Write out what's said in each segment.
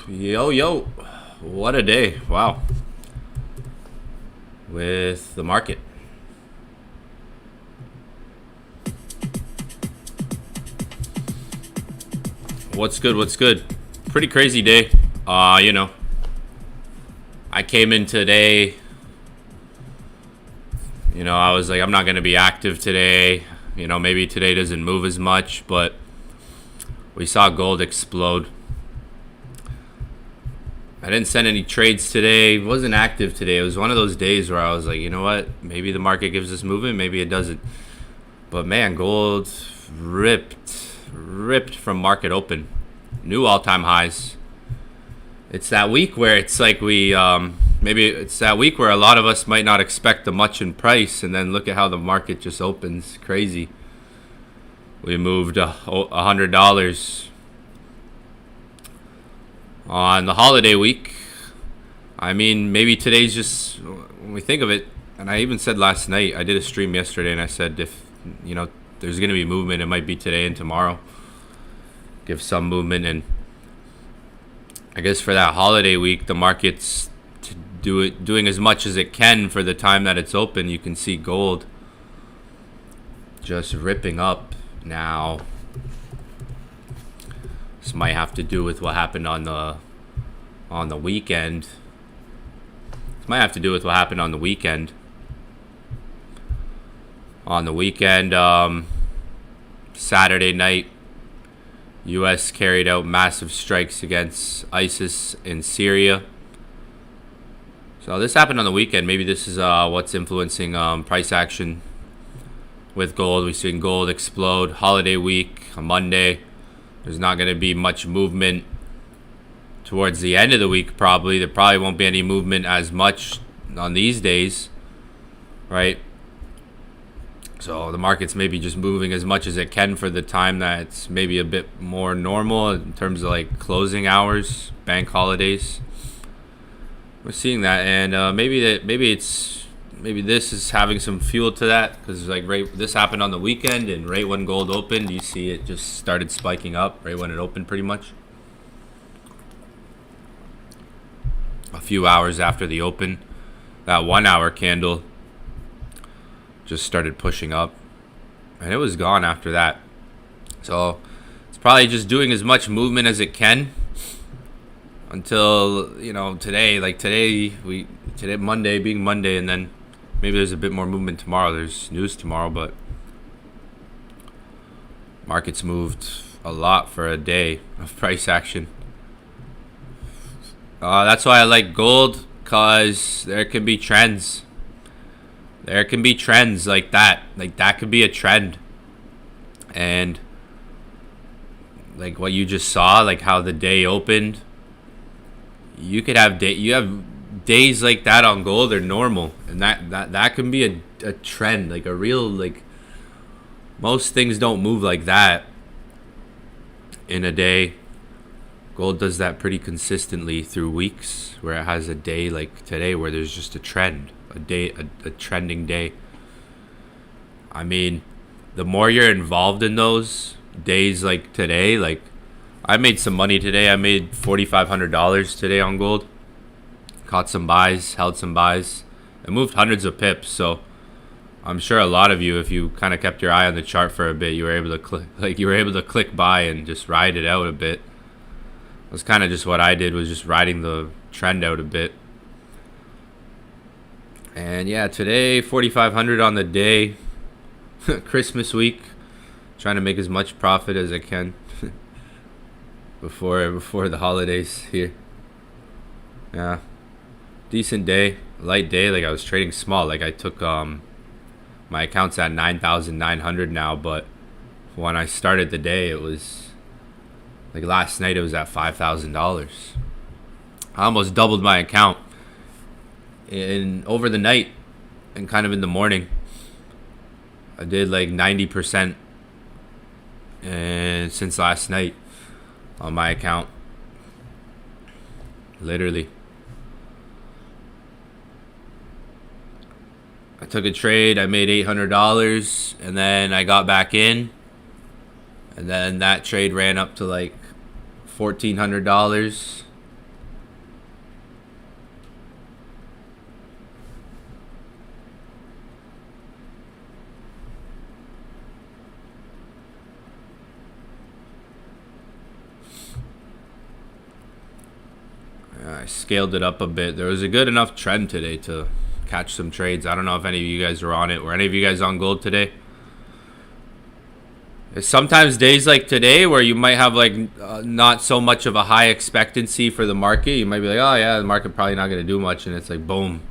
Yo, yo. What a day. Wow. With the market. What's good? What's good? Pretty crazy day. I came in today. I was like, I'm not going to be active today. Maybe today doesn't move as much, but we saw gold explode. I didn't send any trades today. Wasn't active today. It was one of those days where I was like, you know what? Maybe the market gives us movement. Maybe it doesn't. But man, gold ripped from market open. New all-time highs. It's that week where it's like maybe it's that week where a lot of us might not expect much in price, and then look at how the market just opens. Crazy. We moved $100 on the holiday week. I mean, maybe today's just, when we think of it, and I even said last night, I did a stream yesterday, and I said if there's going to be movement, it might be today and tomorrow. Give some movement, and I guess for that holiday week, the market's doing as much as it can for the time that it's open. You can see gold just ripping up now. This might have to do with what happened on the weekend. Saturday night, U.S. carried out massive strikes against ISIS in Syria. So this happened on the weekend. Maybe this is what's influencing price action with gold. We've seen gold explode. Holiday week, on Monday. There's not going to be much movement towards the end of the week, probably. There probably won't be any movement as much on these days, right? So the market's maybe just moving as much as it can for the time that's maybe a bit more normal in terms of like closing hours, bank holidays. We're seeing that, and maybe this is having some fuel to that, because this happened on the weekend, and right when gold opened, you see it just started spiking up right when it opened, pretty much. A few hours after the open, that 1 hour candle just started pushing up, and it was gone after that. So it's probably just doing as much movement as it can until today. Today Monday being Monday, and then maybe there's a bit more movement tomorrow. There's news tomorrow, but markets moved a lot for a day of price action. That's why I like gold, because there can be trends. There can be trends like that. Like that could be a trend. And like what you just saw, like how the day opened, you could have days like that on gold are normal, and that can be a trend, like a real, like, most things don't move like that in a day. Gold does that pretty consistently through weeks, where it has a day like today where there's just a trend, a trending day. I mean, the more you're involved in those days like today, like I made some money today. I made $4,500 today on gold. Caught some buys, held some buys. It moved hundreds of pips, so I'm sure a lot of you, if you kind of kept your eye on the chart for a bit, you were able to click buy and just ride it out a bit. That's kind of just what I did, was just riding the trend out a bit. And yeah, today 4,500 on the day. Christmas week, trying to make as much profit as I can before the holidays here. Yeah, decent day, light day. Like I was trading small. Like I took my account's at 9,900 now, but when I started the day, it was like last night it was at $5,000. I almost doubled my account over the night and kind of in the morning. I did like 90% and since last night on my account. Literally. I took a trade, I made $800, and then I got back in, and then that trade ran up to like $1,400, I scaled it up a bit. There was a good enough trend today to catch some trades. I don't know if any of you guys were on it. Were any of you guys on gold today? There's sometimes days like today where you might have like not so much of a high expectancy for the market. You might be like, oh yeah, the market probably not going to do much, and it's like boom.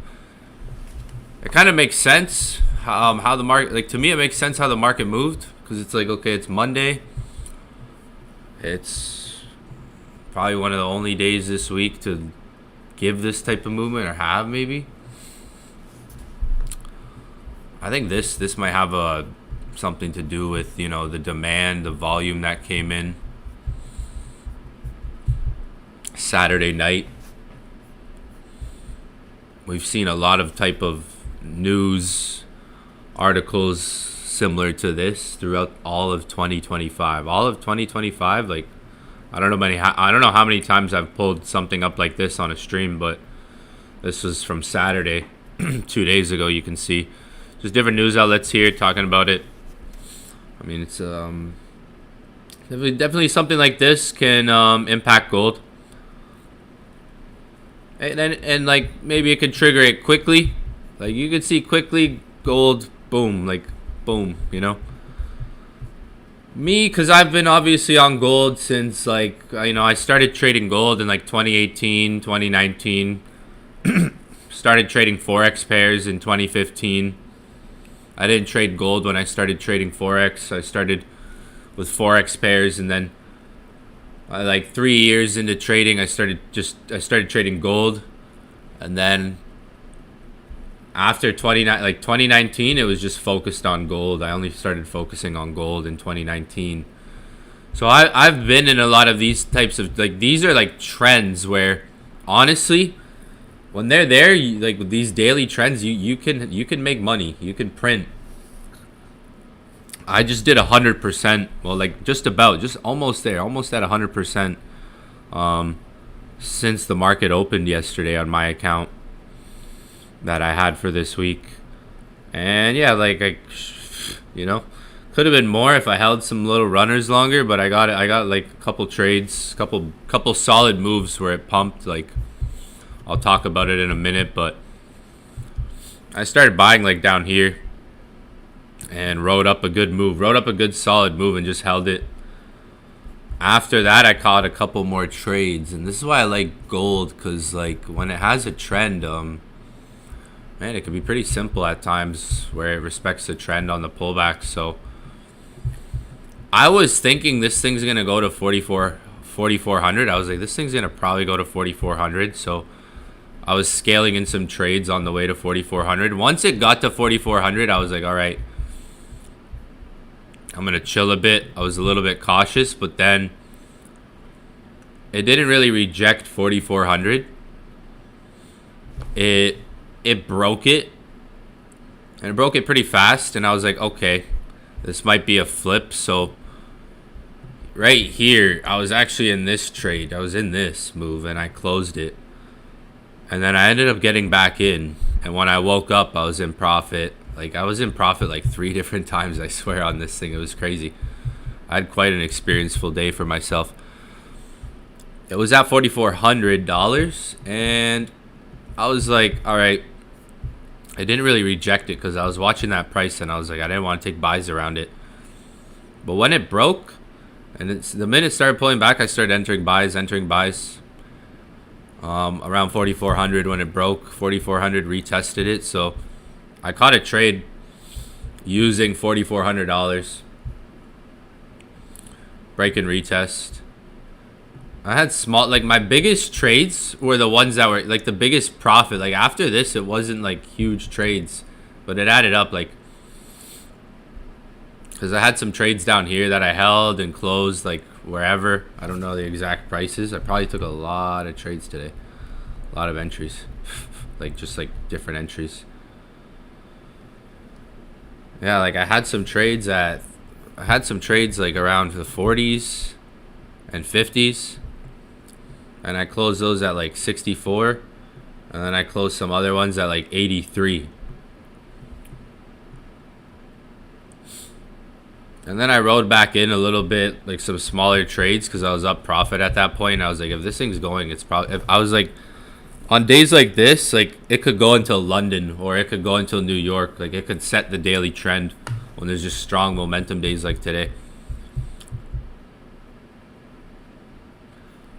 It kind of makes sense how the market, like to me, it makes sense how the market moved, because it's like, okay, it's Monday. It's probably one of the only days this week to give this type of movement, or have maybe. I think this might have something to do with, you know, the demand, the volume that came in Saturday night. We've seen a lot of type of news articles similar to this throughout all of 2025. All of 2025, like I don't know how many times I've pulled something up like this on a stream, but this was from Saturday, 2 days ago. You can see just different news outlets here talking about it. I mean, it's definitely something like this can impact gold, and like maybe it could trigger it quickly. Like you could see quickly gold, boom, like boom, you know. Me, because I've been obviously on gold since like, you know, I started trading gold in like 2018, 2019. Started trading forex pairs in 2015. I didn't trade gold when I started trading forex. I started with forex pairs, and then like 3 years into trading, I started trading gold, and then after 2019, it was just focused on gold. I only started focusing on gold in 2019. So I've been in a lot of these types of, like, these are like trends where honestly, when they're there, like with these daily trends, you can make money. You can print. I just did 100%. Well, like just almost there, almost at 100%. Since the market opened yesterday on my account that I had for this week, and yeah, like you know, could have been more if I held some little runners longer, but I got like a couple trades, couple solid moves where it pumped. Like I'll talk about it in a minute, but I started buying like down here and rode up a good solid move and just held it. After that, I caught a couple more trades, and this is why I like gold, because like when it has a trend, man, it can be pretty simple at times where it respects the trend on the pullback. So I was thinking this thing's gonna go to 4,400. I was like, this thing's gonna probably go to 4,400. So I was scaling in some trades on the way to 4,400. Once it got to 4,400, I was like, all right, I'm gonna chill a bit. I was a little bit cautious, but then it didn't really reject 4,400. It broke it, and it broke it pretty fast, and I was like, okay, this might be a flip. So right here, I was actually in this trade. I was in this move, and I closed it. And then I ended up getting back in, and when I woke up, I was in profit. Like, I was in profit like 3 different times, I swear, on this thing. It was crazy. I had quite an experienceful day for myself. It was at $4,400, and I was like, all right. I didn't really reject it because I was watching that price, and I was like, I didn't want to take buys around it. But when it broke, and the minute it started pulling back, I started entering buys. Around 4,400 when it broke. 4,400 retested it, so I caught a trade using $4,400. Break and retest. I had small, like my biggest trades were the ones that were like the biggest profit. Like after this, it wasn't like huge trades, but it added up, like, because I had some trades down here that I held and closed like wherever. I don't know the exact prices. I probably took a lot of trades today, a lot of entries, like just like different entries. Yeah, like I had some trades like around the 40s and 50s. And I closed those at like 64. And then I closed some other ones at like 83. And then I rode back in a little bit, like some smaller trades, because I was up profit at that point. I was like, if this thing's going, it's probably... I was like, On days like this, like it could go until London or it could go until New York. Like it could set the daily trend when there's just strong momentum days like today.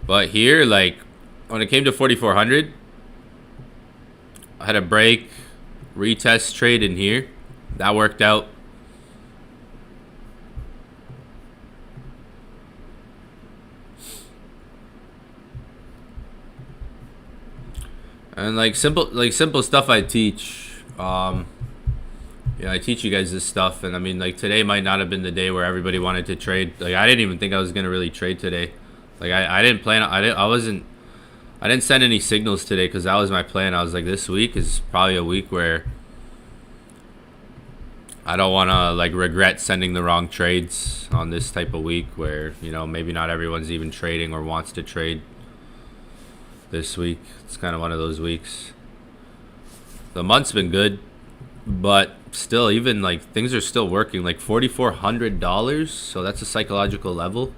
But here, like when it came to 4,400, I had a break, retest trade in here. That worked out. And like simple stuff I teach. I teach you guys this stuff, and I mean, like today might not have been the day where everybody wanted to trade. Like I didn't even think I was gonna really trade today. Like I didn't plan. I didn't send any signals today because that was my plan. I was like, this week is probably a week where I don't want to like regret sending the wrong trades on this type of week where maybe not everyone's even trading or wants to trade this week. It's kind of one of those weeks. The month's been good, but still, even like things are still working. Like $4,400, so that's a psychological level.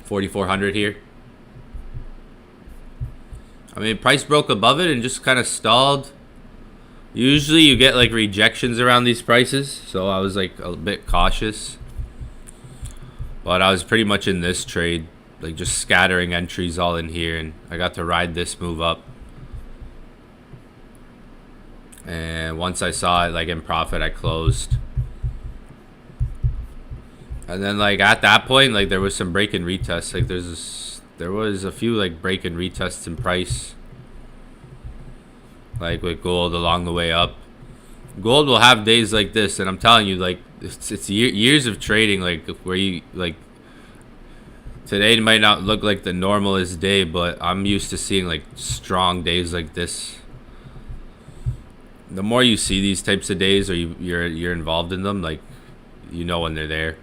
4,400 here. I mean, price broke above it and just kind of stalled. Usually you get like rejections around these prices, so I was like a bit cautious. But I was pretty much in this trade, like just scattering entries all in here, and I got to ride this move up. And once I saw it like in profit, I closed. And then like at that point, like there was some break and retests. Like there was a few like break and retests in price. Like with gold along the way up. Gold will have days like this, and I'm telling you, like it's years of trading, like where you like today might not look like the normalest day, but I'm used to seeing like strong days like this. The more you see these types of days, or you're involved in them, like when they're there.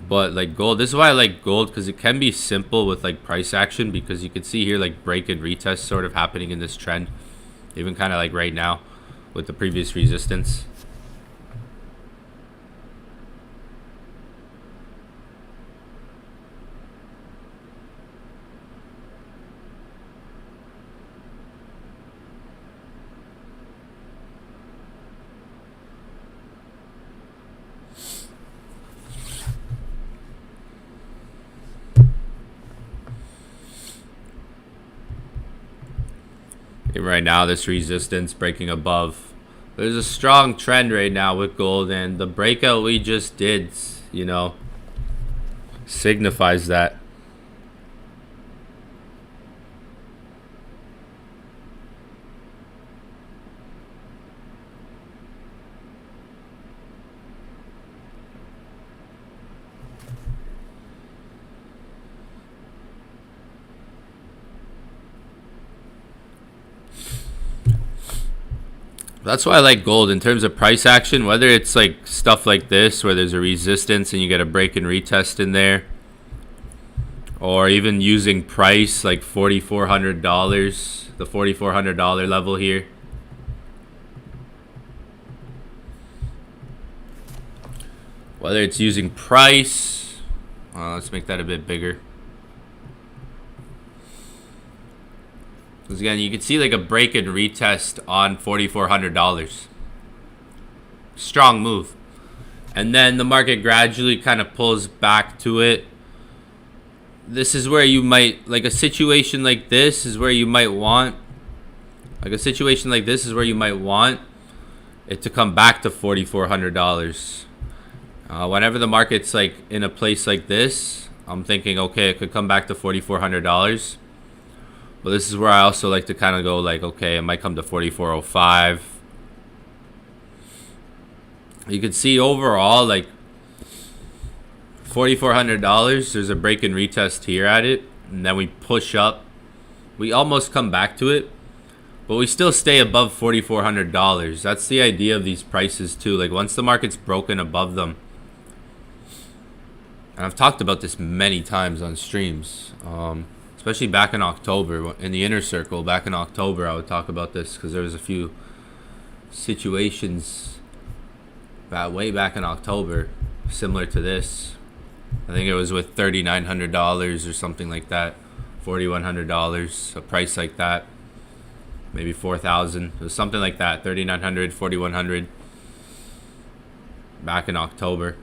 But like gold, this is why I like gold, because it can be simple with like price action, because you can see here like break and retest sort of happening in this trend, even kind of like right now with the previous resistance. Right now, this resistance breaking above. There's a strong trend right now with gold, and the breakout we just did, signifies that. That's why I like gold in terms of price action, whether it's like stuff like this where there's a resistance and you get a break and retest in there, or even using price like $4,400, the $4,400 level here. Whether it's using price, let's make that a bit bigger. Because again, you can see like a break and retest on $4,400. Strong move. And then the market gradually kind of pulls back to it. This is where you might, like a situation like this is where you might want, it to come back to $4,400. Whenever the market's like in a place like this, I'm thinking, okay, it could come back to $4,400. But this is where I also like to kind of go like, okay, it might come to 4,405. You can see overall, like $4,400, there's a break and retest here at it. And then we push up. We almost come back to it, but we still stay above $4,400. That's the idea of these prices too. Like once the market's broken above them, and I've talked about this many times on streams, especially back in October, in the inner circle, back in October, I would talk about this because there was a few situations way back in October similar to this. I think it was with $3,900 or something like that. $4,100, a price like that. Maybe 4,000. It was something like that. 3,900, 4,100. Back in October.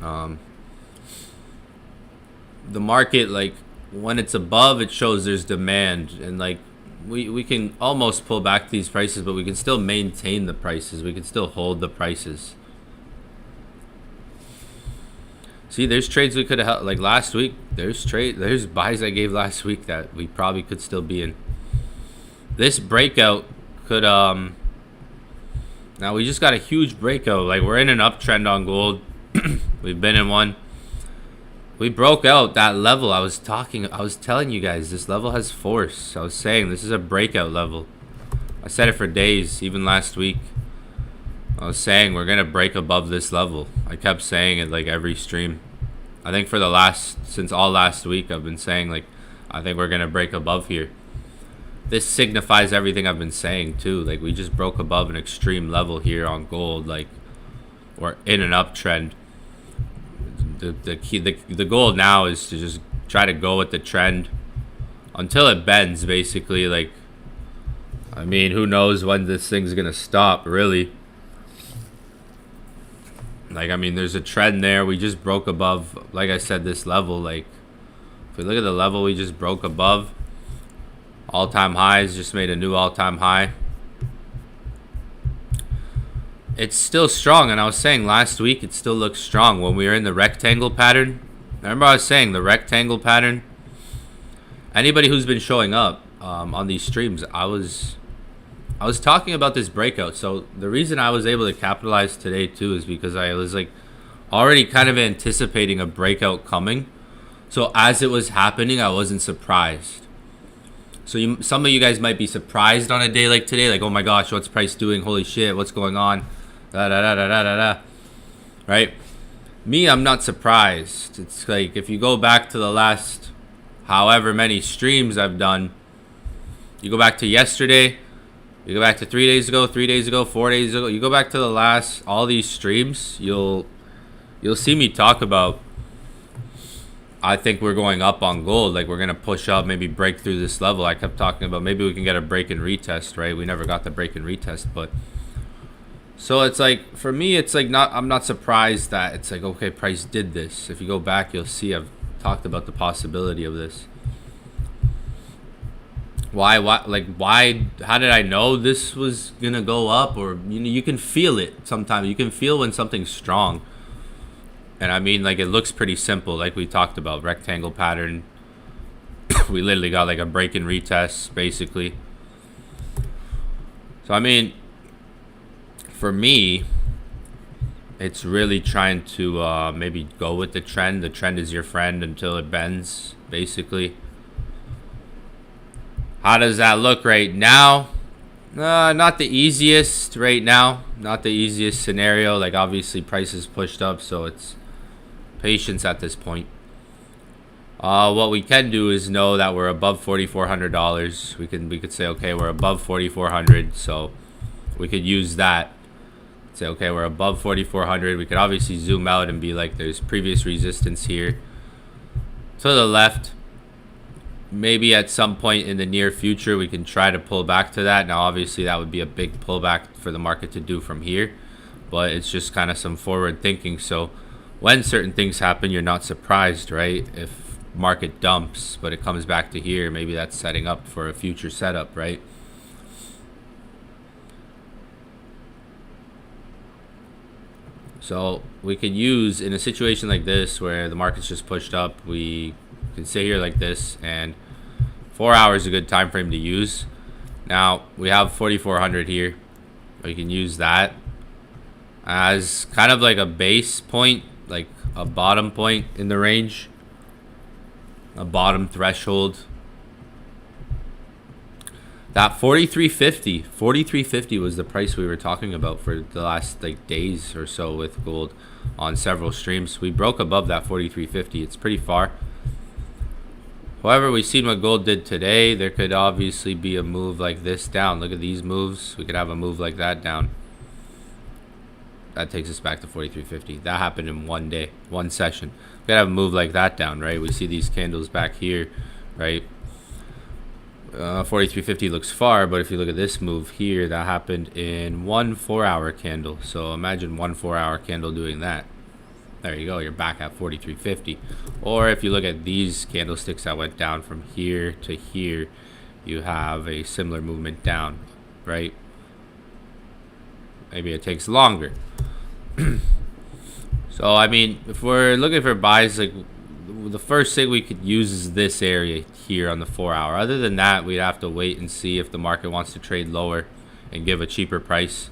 The market, like, when it's above, it shows there's demand, and like we can almost pull back these prices, but we can still maintain the prices. We can still hold the prices. See, there's trades we could have held, like last week. There's buys I gave last week that we probably could still be in. This breakout could now we just got a huge breakout. Like, we're in an uptrend on gold. We've been in one. We broke out that level. I was telling you guys, this level has force. I was saying this is a breakout level. I said it for days, even last week. I was saying we're gonna break above this level. I kept saying it like every stream. I think for since all last week, I've been saying, like, I think we're gonna break above here. This signifies everything I've been saying too. Like, we just broke above an extreme level here on gold. Like, we're in an uptrend. The goal now is to just try to go with the trend until it bends, basically. Like, I mean, who knows when this thing's gonna stop, really. Like, I mean, there's a trend there. We just broke above, like I said, this level. Like, if we look at the level we just broke above, all-time highs, just made a new all-time high. It's still strong, and I was saying last week it still looks strong when we were in the rectangle pattern. Remember I was saying the rectangle pattern? Anybody who's been showing up on these streams, I was talking about this breakout. So the reason I was able to capitalize today too is because I was like already kind of anticipating a breakout coming. So as it was happening, I wasn't surprised. So some of you guys might be surprised on a day like today, like, oh my gosh, what's price doing? Holy shit, what's going on? Right? Me, I'm not surprised. It's like, if you go back to the last however many streams I've done, you go back to yesterday, you go back to 3 days ago, 4 days ago, you go back to the last, all these streams, you'll see me talk about, I think we're going up on gold. Like, we're going to push up, maybe break through this level. I kept talking about maybe we can get a break and retest, right? We never got the break and retest, but so it's like, for me, it's like, I'm not surprised that it's like, okay, price did this. If you go back, you'll see I've talked about the possibility of this. Why, how did I know this was going to go up? Or, you can feel it sometimes. You can feel when something's strong. And I mean, like, it looks pretty simple, like we talked about, rectangle pattern. We literally got like a break and retest, basically. So I mean, for me, it's really trying to maybe go with the trend. The trend is your friend until it bends, basically. How does that look right now? Not the easiest right now. Not the easiest scenario. Like, obviously prices pushed up, so it's patience at this point. What we can do is know that we're above $4,400. We could say, okay, we're above 4,400, so we could use that. Say, okay, we're above 4,400. We could obviously zoom out and be like, there's previous resistance here to the left. Maybe at some point in the near future we can try to pull back to that. Now obviously that would be a big pullback for the market to do from here, but it's just kind of some forward thinking. So when certain things happen, you're not surprised, right? If market dumps but it comes back to here, maybe that's setting up for a future setup, right? So we could use, in a situation like this where the market's just pushed up, we can sit here like this, and 4 hours is a good time frame to use. Now we have 4,400 here. We can use that as kind of like a base point, like a bottom point in the range, a bottom threshold. That 4350 was the price we were talking about for the last like days or so with gold on several streams. We broke above that 4350. It's pretty far. However, we've seen what gold did today. There could obviously be a move like this down. Look at these moves. We could have a move like that down. That takes us back to 4350. That happened in one day, one session. We could have a move like that down, right? We see these candles back here right? 43.50 looks far, but if you look at this move here, that happened in 1 4-hour candle. So imagine 1 4-hour candle doing that. There you go, you're back at 43.50. Or if you look at these candlesticks that went down from here to here, you have a similar movement down, right? Maybe it takes longer. So I mean, if we're looking for buys, like the first thing we could use is this area here on the 4-hour. Other than that, we'd have to wait and see if the market wants to trade lower and give a cheaper price.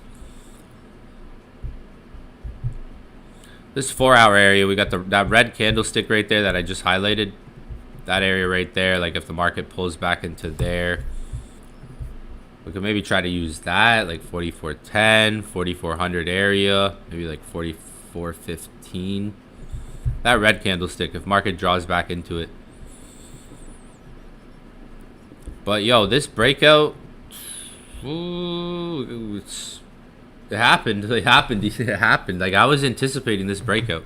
This 4-hour area, we got that red candlestick right there that I just highlighted. That area right there, like if the market pulls back into there, we could maybe try to use that, like 44.10, 4400 area, maybe like 44.15. That red candlestick, if market draws back into it. But yo, this breakout, ooh, it happened. It happened. Like I was anticipating this breakout.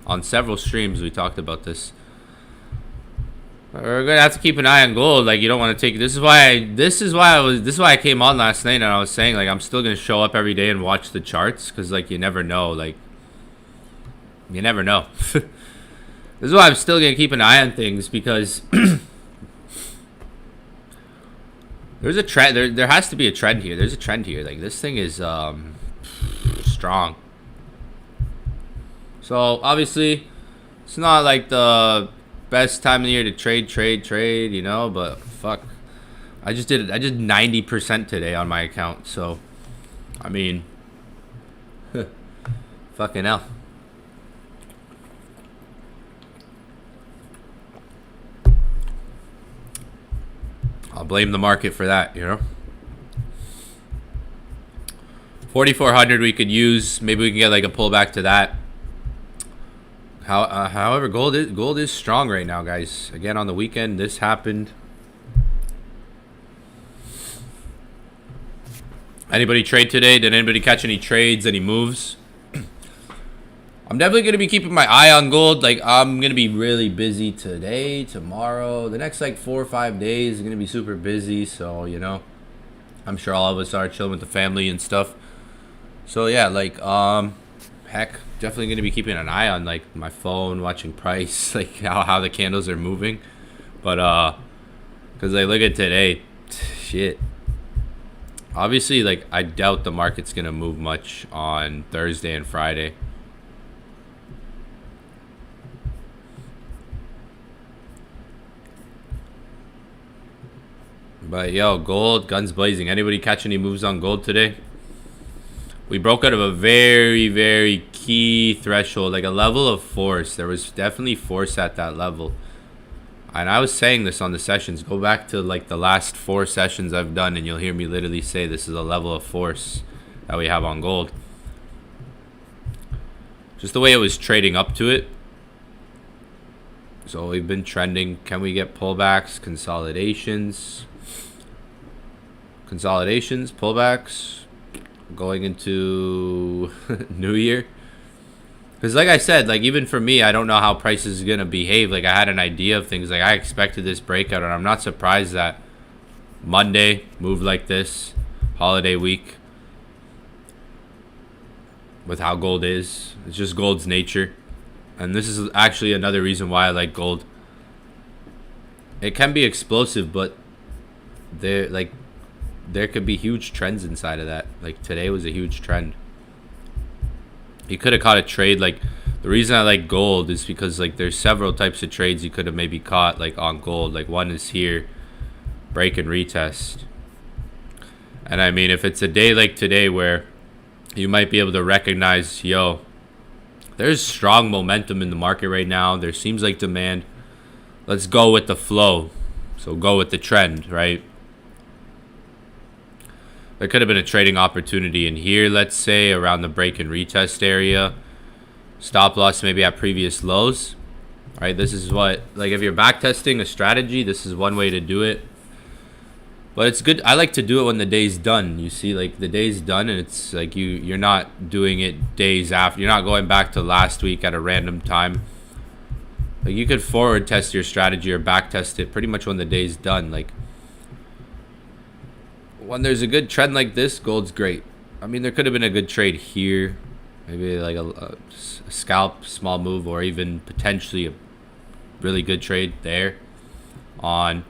On several streams we talked about this. We're gonna have to keep an eye on gold. Like you don't want to take. This is why I came on last night and I was saying like I'm still gonna show up every day and watch the charts because like you never know. Like you never know. This is why I'm still gonna keep an eye on things because there's a trend. There has to be a trend here. There's a trend here. Like this thing is strong. So obviously, it's not like the best time of the year to trade. You know, but fuck, I just did 90% today on my account. So, I mean, fucking hell. I'll blame the market for that, you know. 4,400 we could use. Maybe we can get like a pullback to that. However, gold is strong right now, guys. Again, on the weekend, this happened. Anybody trade today? Did anybody catch any trades? Any moves? I'm definitely going to be keeping my eye on gold. Like, I'm going to be really busy today, tomorrow. The next, like, 4 or 5 days is going to be super busy. So, you know, I'm sure all of us are chilling with the family and stuff. So, yeah, like, heck, definitely going to be keeping an eye on, like, my phone, watching price, like, how the candles are moving. But, because, like, look at today. Shit. Obviously, like, I doubt the market's going to move much on Thursday and Friday. But yo, gold, guns blazing. Anybody catch any moves on gold today? We broke out of a very, very key threshold, like a level of force. There was definitely force at that level. And I was saying this on the sessions. Go back to like the last 4 sessions I've done and you'll hear me literally say this is a level of force that we have on gold. Just the way it was trading up to it. So we've been trending. Can we get pullbacks, consolidations? Consolidations, pullbacks, going into New Year. Because like I said, like even for me, I don't know how price is going to behave. Like I had an idea of things. Like I expected this breakout, and I'm not surprised that Monday moved like this, holiday week, with how gold is. It's just gold's nature. And this is actually another reason why I like gold. It can be explosive, but there could be huge trends inside of that. Like today was a huge trend. You could have caught a trade. Like the reason I like gold is because like there's several types of trades you could have maybe caught like on gold. Like one is here, break and retest. And I mean, if it's a day like today where you might be able to recognize, yo, there's strong momentum in the market right now. There seems like demand. Let's go with the flow. So go with the trend, right? There could have been a trading opportunity in here, let's say, around the break and retest area. Stop loss maybe at previous lows. All right, this is what, like if you're back testing a strategy, this is one way to do it. But it's good. I like to do it when the day's done. You see, like the day's done and it's like you're not doing it days after. You're not going back to last week at a random time. Like, you could forward test your strategy or back test it pretty much when the day's done. Like, when there's a good trend like this, gold's great. I mean, there could have been a good trade here, maybe like a scalp, small move, or even potentially a really good trade there on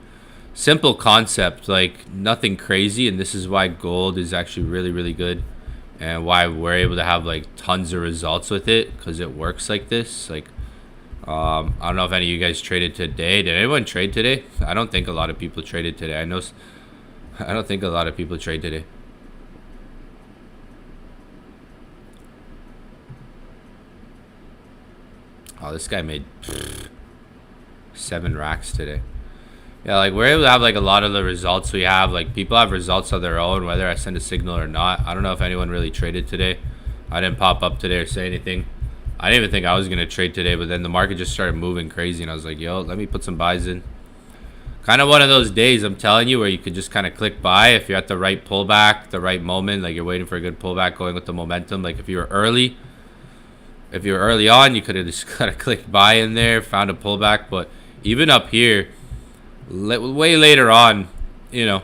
simple concept, like nothing crazy. And this is why gold is actually really, really good, and why we're able to have like tons of results with it, because it works like this. Like, I don't know if any of you guys traded today. Did anyone trade today? I don't think a lot of people traded today. I don't think a lot of people trade today. Oh, this guy made 7 racks today. Yeah, like, we're able to have like a lot of the results we have. Like, people have results of their own, whether I send a signal or not. I don't know if anyone really traded today. I didn't pop up today or say anything. I didn't even think I was going to trade today, but then the market just started moving crazy, and I was like, yo, let me put some buys in. Kind of one of those days, I'm telling you, where you could just kind of click buy if you're at the right pullback, the right moment. Like, you're waiting for a good pullback, going with the momentum. Like, if you were early on, you could have just kind of clicked buy in there, found a pullback. But even up here, way later on, you know,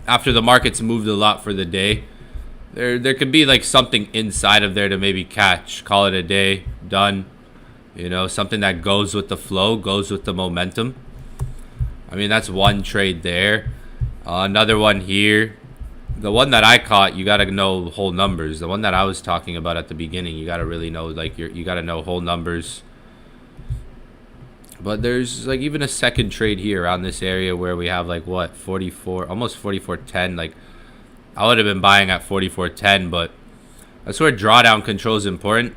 after the market's moved a lot for the day, there could be like something inside of there to maybe catch, call it a day, done. You know, something that goes with the flow, goes with the momentum. I mean, that's one trade there. Another one here. The one that I caught, you got to know whole numbers. The one that I was talking about at the beginning, you got to really know, like, you got to know whole numbers. But there's like even a second trade here around this area where we have like what, 44, almost 44.10. Like, I would have been buying at 44.10, but that's where drawdown control is important.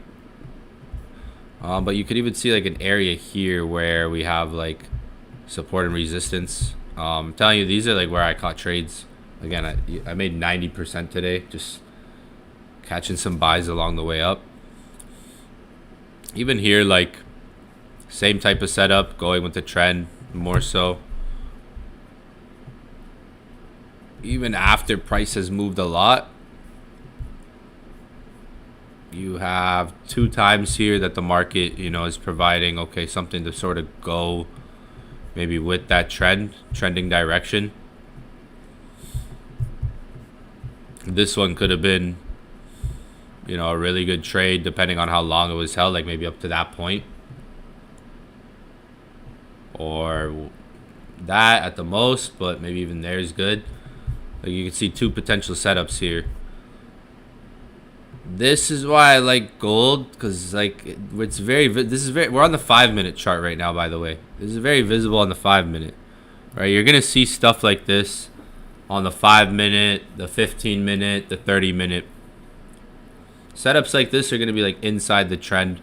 But you could even see like an area here where we have like support and resistance. I'm telling you, these are like where I caught trades. Again, I made 90% today, just catching some buys along the way up. Even here, like, same type of setup, going with the trend more so. Even after price has moved a lot, you have 2 times here that the market, you know, is providing, okay, something to sort of go maybe with that trending direction. This one could have been, you know, a really good trade depending on how long it was held, like maybe up to that point. Or that at the most, but maybe even there is good. Like, you can see 2 potential setups here. This is why I like gold, because like it's very, we're on the 5-minute chart right now, by the way. This is very visible on the 5-minute, right? You're gonna see stuff like this on the 5-minute, the 15-minute, the 30-minute. Setups like this are gonna be like inside the trend.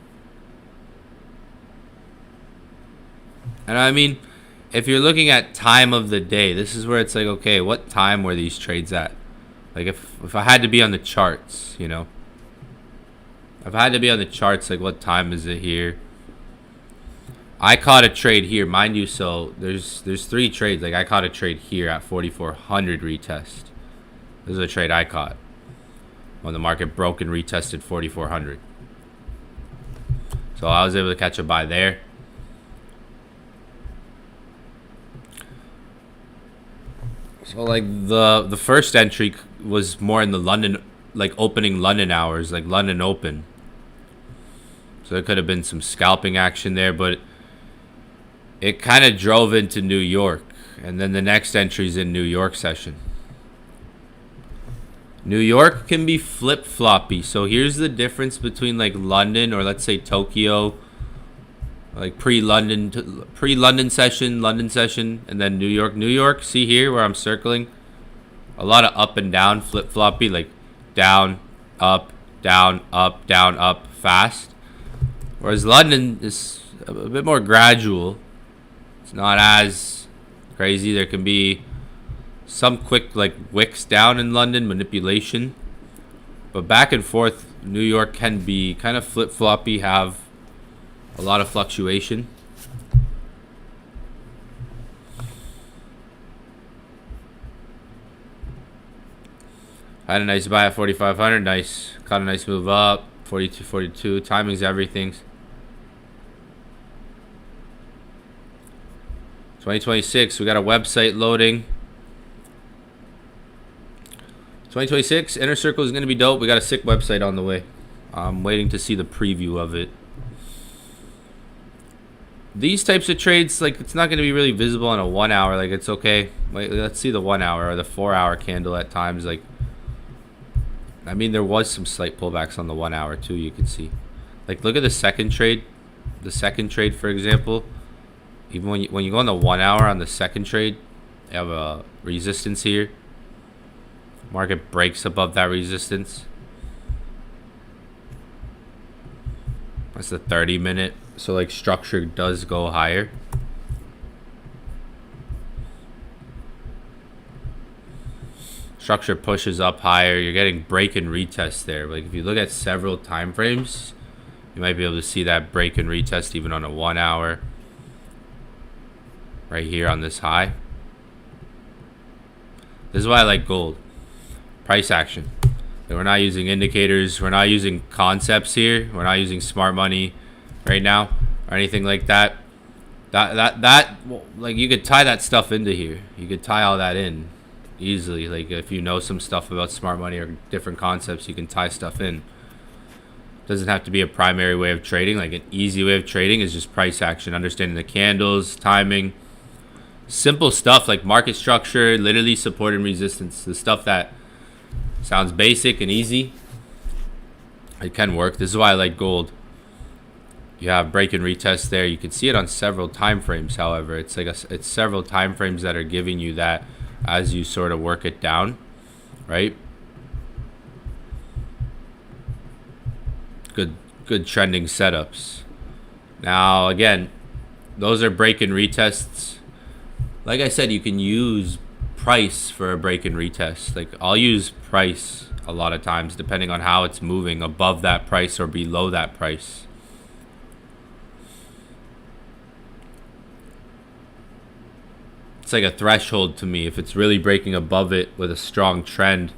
And I mean, if you're looking at time of the day, this is where it's like, okay, what time were these trades at? Like, if I had to be on the charts, you know, if I had to be on the charts, like, what time is it here? I caught a trade here, mind you. So there's 3 trades. Like, I caught a trade here at 4,400 retest. This is a trade I caught when the market broke and retested 4,400. So I was able to catch a buy there. So like the first entry was more in the London, like opening London hours, like London open. So there could have been some scalping action there, but it kind of drove into New York. And then the next entry is in New York session. New York can be flip-floppy. So here's the difference between like London, or let's say Tokyo, like pre-London session, London session, and then New York. New York, see here where I'm circling? A lot of up and down, flip-floppy, like down, up, down, up, down, up, fast. Whereas London is a bit more gradual. It's not as crazy. There can be some quick like wicks down in London, manipulation. But back and forth, New York can be kind of flip-floppy, have a lot of fluctuation. I had a nice buy at 4,500. Nice. Caught a nice move up. 42, 42. Timing's everything. 2026, we got a website loading. 2026, Inner Circle is going to be dope. We got a sick website on the way. I'm waiting to see the preview of it. These types of trades, like, it's not going to be really visible on a 1 hour. Like, it's okay. Wait, let's see the 1 hour or the 4 hour candle at times. Like, I mean, there was some slight pullbacks on the 1 hour too, you can see. Like, look at the second trade. The second trade, for example. Even when you go on the 1 hour on the second trade, you have a resistance here. Market breaks above that resistance. That's the 30-minute. So, like, structure does go higher. Structure pushes up higher. You're getting break and retest there. Like, if you look at several time frames, you might be able to see that break and retest even on a 1 hour. Right here on this high. This is why I like gold. Price action. We're not using indicators. We're not using concepts here. We're not using smart money right now or anything like that. That like, you could tie that stuff into here. You could tie all that in easily. Like, if you know some stuff about smart money or different concepts, you can tie stuff in. Doesn't have to be a primary way of trading. Like, an easy way of trading is just price action, understanding the candles, timing, simple stuff like market structure, literally support and resistance. The stuff that sounds basic and easy, it can work. This is why I like gold. You have break and retest there. You can see it on several time frames. However, it's like it's several time frames that are giving you that as you sort of work it down, right? Good trending setups. Now, again, those are break and retests. Like I said, you can use price for a break and retest. Like, I'll use price a lot of times depending on how it's moving, above that price or below that price. It's like a threshold to me. If it's really breaking above it with a strong trend,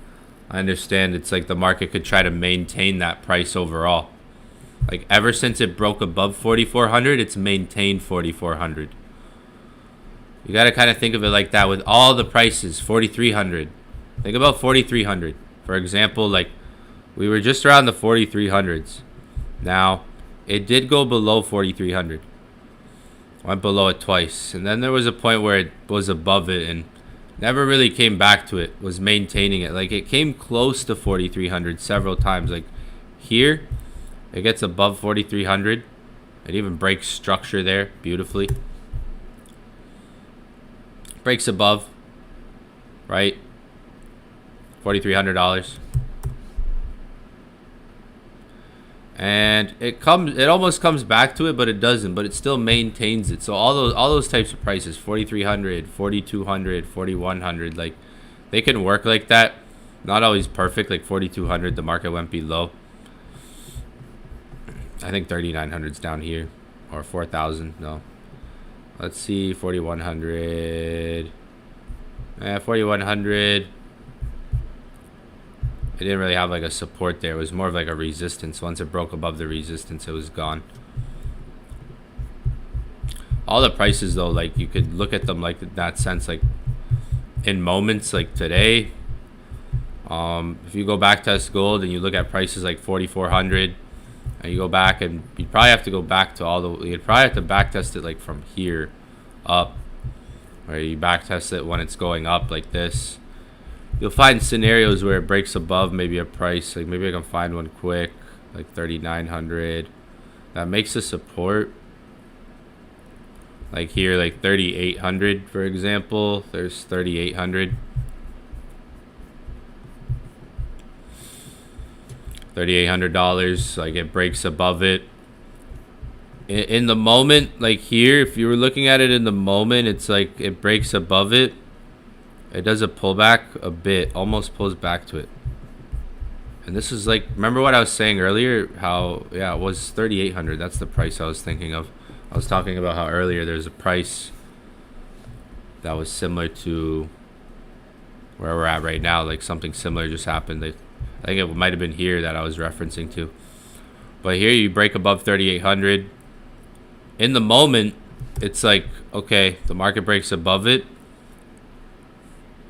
I understand it's like the market could try to maintain that price overall. Like, ever since it broke above 4,400, it's maintained 4,400. You got to kind of think of it like that with all the prices. 4,300. Think about 4,300. For example, like, we were just around the 4,300s. Now, it did go below 4,300. Went below it twice. And then there was a point where it was above it and never really came back to it. Was maintaining it. Like, it came close to 4,300 several times. Like, here, it gets above 4,300. It even breaks structure there beautifully. Breaks above, right? $4,300. And it almost comes back to it, but it doesn't. But it still maintains it. So all those types of prices, 4,300, 4,200, 4,100, like, they can work like that. Not always perfect. Like 4,200, the market went below. I think 3,900's down here, or 4,000. No. Let's see, 4,100. 4,100. It didn't really have like a support there. It was more of like a resistance. Once it broke above the resistance, it was gone. All the prices though, like, you could look at them like in that sense, like in moments like today. If you go back test gold and you look at prices like 4,400. And you go back, and you probably have to go back to you'd probably have to back test it like from here up, where you back test it when it's going up like this. You'll find scenarios where it breaks above maybe a price. Like, maybe I can find one quick, like 3,900. That makes a support. Like here, like 3,800, for example. There's 3,800. $3,800, like, it breaks above it in the moment. Like here, if you were looking at it in the moment, it's like it breaks above it, it does a pullback a bit, almost pulls back to it. And this is like, remember what I was saying earlier, how, yeah, it was 3,800. That's the price I was thinking of. I was talking about how earlier there's a price that was similar to where we're at right now. Like, something similar just happened. Like, I think it might have been here that I was referencing to. But here you break above 3,800. In the moment, it's like, okay, the market breaks above it.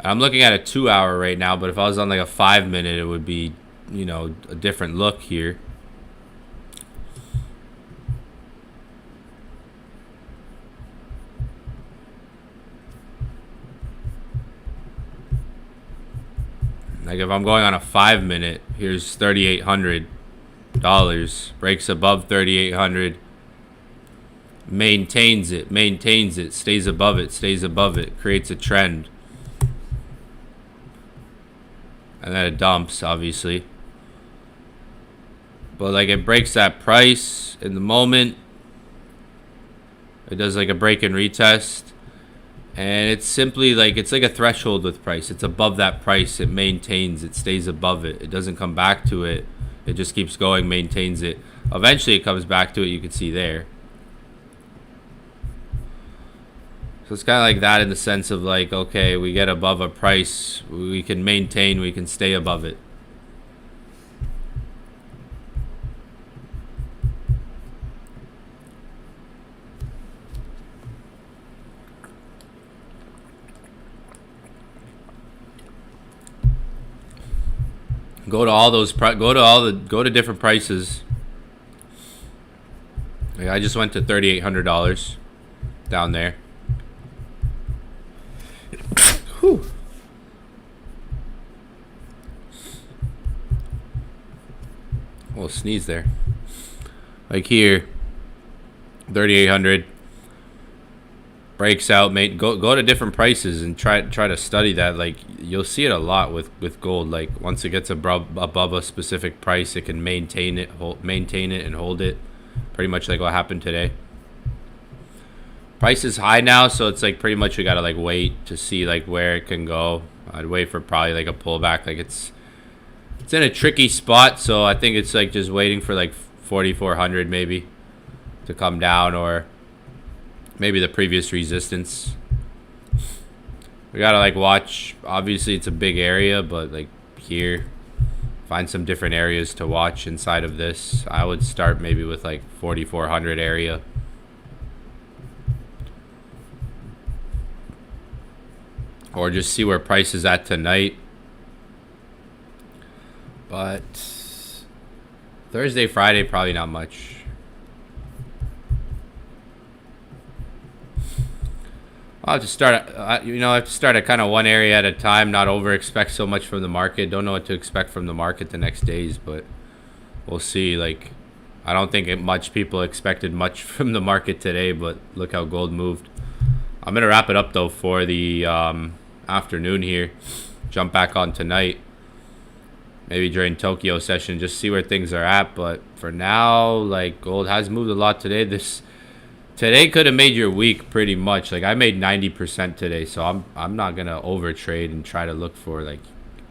I'm looking at a 2-hour right now, but if I was on like a 5-minute, it would be, you know, a different look here. Like if I'm going on a 5-minute, here's $3,800, breaks above 3,800, maintains it, stays above it, creates a trend. And then it dumps, obviously. But like it breaks that price in the moment. It does like a break and retest. And it's simply like, it's like a threshold with price. It's above that price. It maintains, it stays above it. It doesn't come back to it. It just keeps going, maintains it. Eventually it comes back to it, you can see there. So it's kind of like that in the sense of like, okay, we get above a price, we can maintain, we can stay above it. Go to all those, go to different prices. Like I just went to $3,800 down there. Whew. Oh, sneeze there. Like here, 3,800 breaks out. Mate, go to different prices and try to study that. Like you'll see it a lot with gold. Like once it gets above a specific price, it can maintain it and hold it. Pretty much like what happened today. Price is high now, so it's like pretty much we gotta like wait to see like where it can go. I'd wait for probably like a pullback. Like it's in a tricky spot, so I think it's like just waiting for like 4,400 maybe to come down, or maybe the previous resistance. We gotta like watch. Obviously it's a big area, but like here, find some different areas to watch inside of this. I would start maybe with like 4,400 area. Or just see where price is at tonight. But Thursday, Friday, probably not much. I'll have to start, I have to start at kind of one area at a time, not over expect so much from the market. Don't know what to expect from the market the next days, but we'll see. Like, I don't think people expected much from the market today, but look how gold moved. I'm going to wrap it up, though, for the afternoon here. Jump back on tonight. Maybe during Tokyo session, just see where things are at. But for now, like, gold has moved a lot today. Today could have made your week pretty much. Like I made 90% today, so I'm not gonna overtrade and try to look for like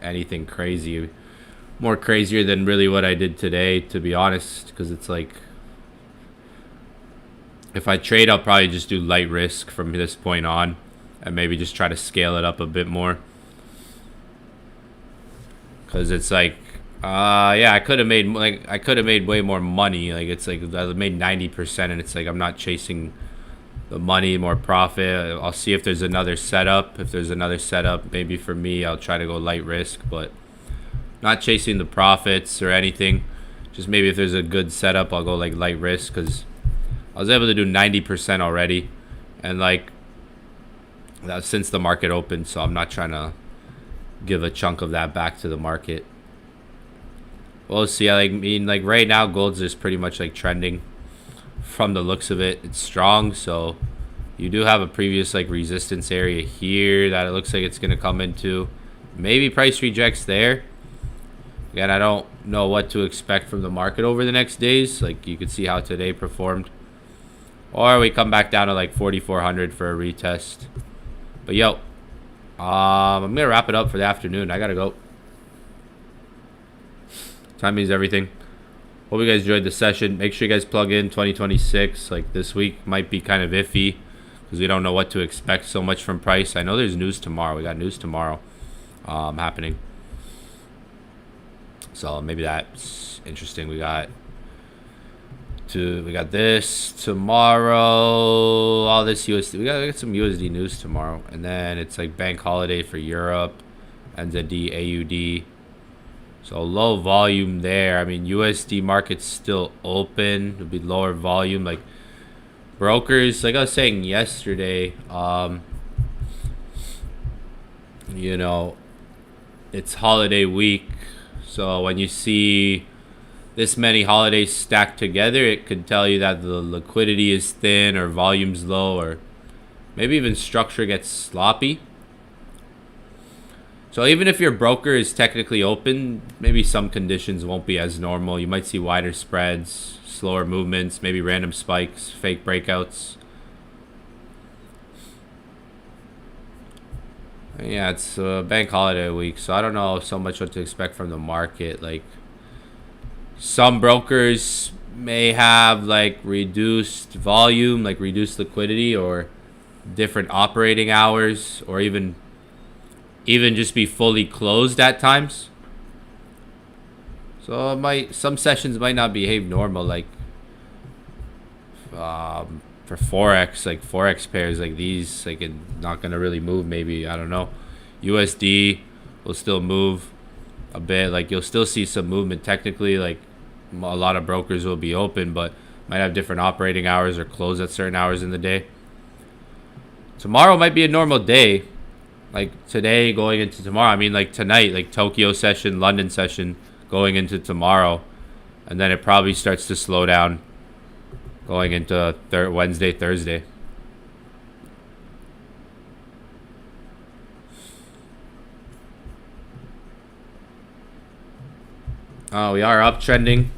anything crazy, more crazier than really what I did today, to be honest. Because it's like, if I trade, I'll probably just do light risk from this point on, and maybe just try to scale it up a bit more. Because it's like, yeah, I could have made way more money. Like it's like I made 90%, and it's like I'm not chasing the money, more profit. I'll see if there's another setup. If there's another setup, maybe for me, I'll try to go light risk, but not chasing the profits or anything. Just maybe if there's a good setup, I'll go like light risk, because I was able to do 90% already, and like that since the market opened. So I'm not trying to give a chunk of that back to the market. We'll see. I mean, like right now, gold's just pretty much like trending. From the looks of it, it's strong. So you do have a previous like resistance area here that it looks like it's gonna come into. Maybe price rejects there. Again, I don't know what to expect from the market over the next days. Like you could see how today performed, or we come back down to like 4,400 for a retest. But yo, I'm gonna wrap it up for the afternoon. I gotta go. Time means everything. Hope you guys enjoyed the session. Make sure you guys plug in 2026. Like this week might be kind of iffy because we don't know what to expect so much from price. I know there's news tomorrow. We got news tomorrow happening. So maybe that's interesting. We got we got this tomorrow. All this USD. We got some USD news tomorrow, and then it's like bank holiday for Europe, NZD, AUD. So low volume there. I mean, USD market's still open. It'll be lower volume. Like brokers, like I was saying yesterday, you know, it's holiday week. So when you see this many holidays stacked together, it could tell you that the liquidity is thin or volume's low, or maybe even structure gets sloppy. So even if your broker is technically open, maybe some conditions won't be as normal. You might see wider spreads, slower movements, maybe random spikes, fake breakouts. Yeah, it's bank holiday week, so I don't know so much what to expect from the market. Like some brokers may have like reduced volume, like reduced liquidity, or different operating hours, or even just be fully closed at times. So some sessions might not behave normal, like for forex, like forex pairs like these, like it's not gonna really move. Maybe, I don't know. USD will still move a bit. Like you'll still see some movement technically. Like a lot of brokers will be open, but might have different operating hours or close at certain hours in the day. Tomorrow might be a normal day. Like today going into tomorrow. I mean, like tonight, like Tokyo session, London session going into tomorrow. And then it probably starts to slow down going into Wednesday, Thursday. Oh, we are uptrending.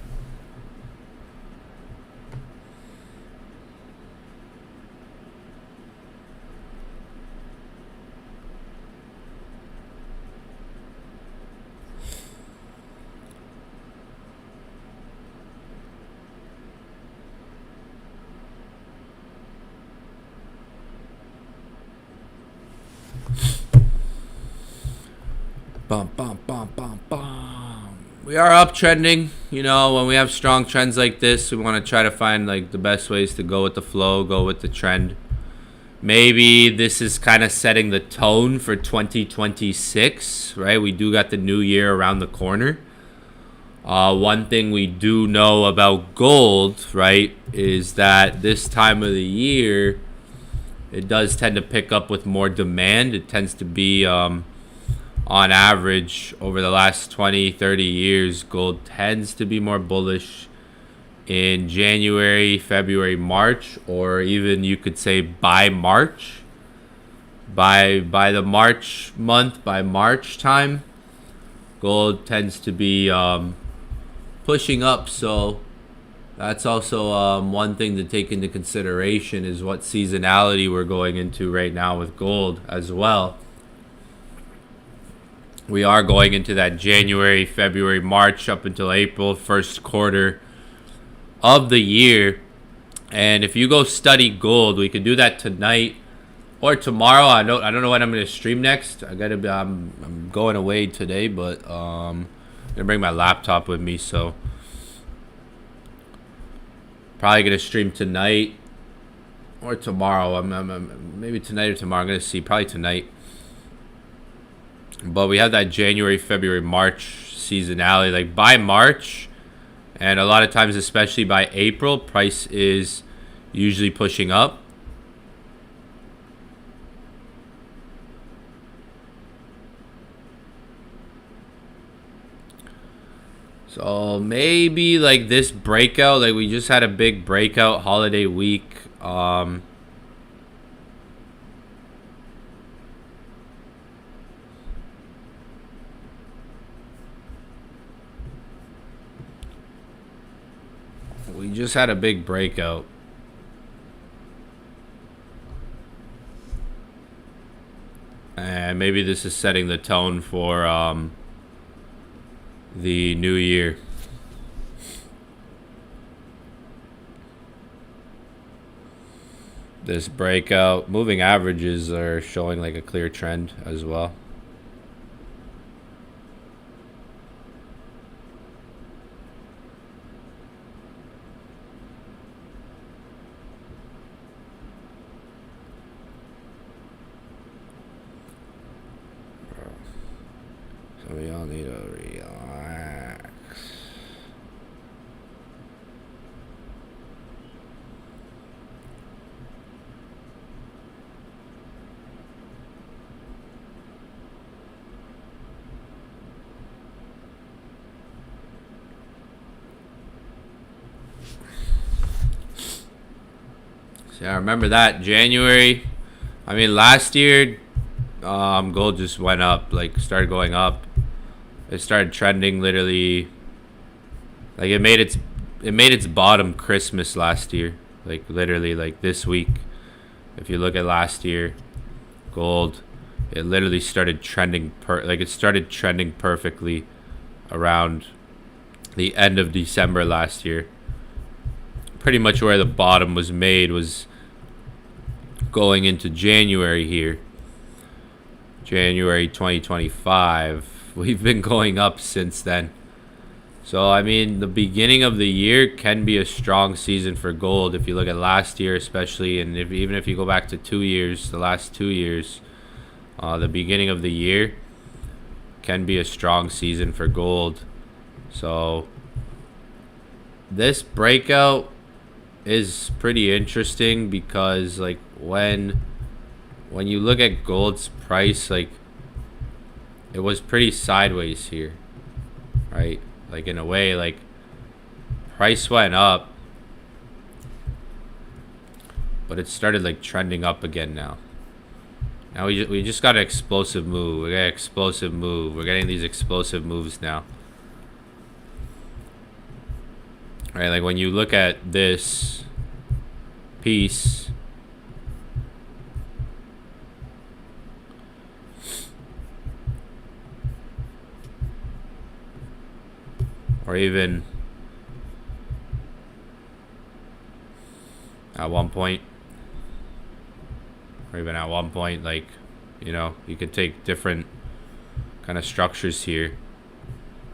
Bum, bum, bum, bum, bum. We are uptrending. You know, when we have strong trends like this, we want to try to find like the best ways to go with the flow, go with the trend. Maybe this is kind of setting the tone for 2026, right? We do got the new year around the corner. One thing we do know about gold, right, is that this time of the year, it does tend to pick up with more demand. It tends to be, on average, over the last 20, 30 years, gold tends to be more bullish in January, February, March, or even you could say by March. By the March month, by March time, gold tends to be pushing up. So that's also one thing to take into consideration, is what seasonality we're going into right now with gold as well. We are going into that January, February, March up until April, first quarter of the year. And if you go study gold, we can do that tonight or tomorrow. I don't know when I'm going to stream next. I'm going away today, but I'm going to bring my laptop with me, so probably going to stream tonight or tomorrow. Maybe tonight or tomorrow. I'm going to see, probably tonight. But we have that January, February, March seasonality. Like by March, and a lot of times, especially by April, price is usually pushing up. So maybe like this breakout, like we just had a big breakout holiday week. We just had a big breakout. And maybe this is setting the tone for the new year. This breakout, moving averages are showing like a clear trend as well. We all need to relax. So I remember that January. I mean, last year, gold just went up, like started going up. It started trending literally. Like it made its bottom Christmas last year. Like literally, like this week. If you look at last year, gold, it literally started trending it started trending perfectly around the end of December last year. Pretty much where the bottom was made was going into January here. January 2025. We've been going up since then. So, I mean, the beginning of the year can be a strong season for gold. If you look at last year, especially, and even if you go back to 2 years, the last 2 years, the beginning of the year can be a strong season for gold. So, this breakout is pretty interesting because, like, when you look at gold's price, like, it was pretty sideways here, right? Like, in a way, like, price went up, but it started, like, trending up again now. Now we just got an explosive move. We got an explosive move. We're getting these explosive moves now. Right, like, when you look at this piece, or even at one point, like, you know, you could take different kind of structures here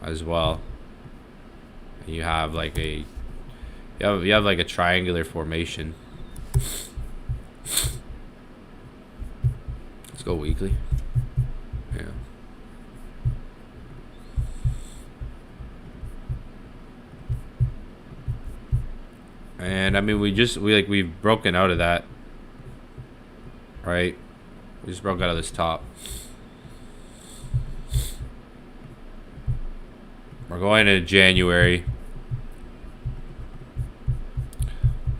as well. You have like you have like a triangular formation. Let's go weekly. Yeah. And I mean, we've broken out of that, right? We just broke out of this top. We're going into January.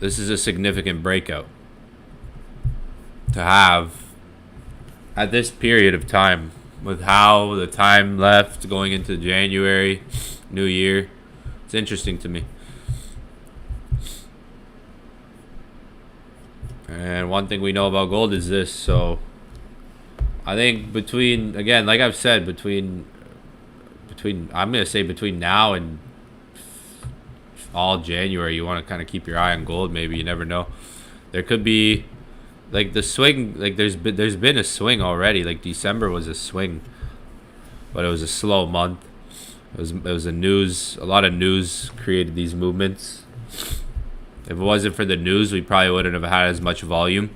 This is a significant breakout to have at this period of time, with how the time left going into January, New Year. It's interesting to me. And one thing we know about gold is this. So I think between, again, like I've said, between I'm gonna say between now and all January, you want to kind of keep your eye on gold. Maybe, you never know. There could be, like, the swing. Like, there's been a swing already. Like, December was a swing, but it was a slow month. It was a lot of news created these movements. If it wasn't for the news, we probably wouldn't have had as much volume.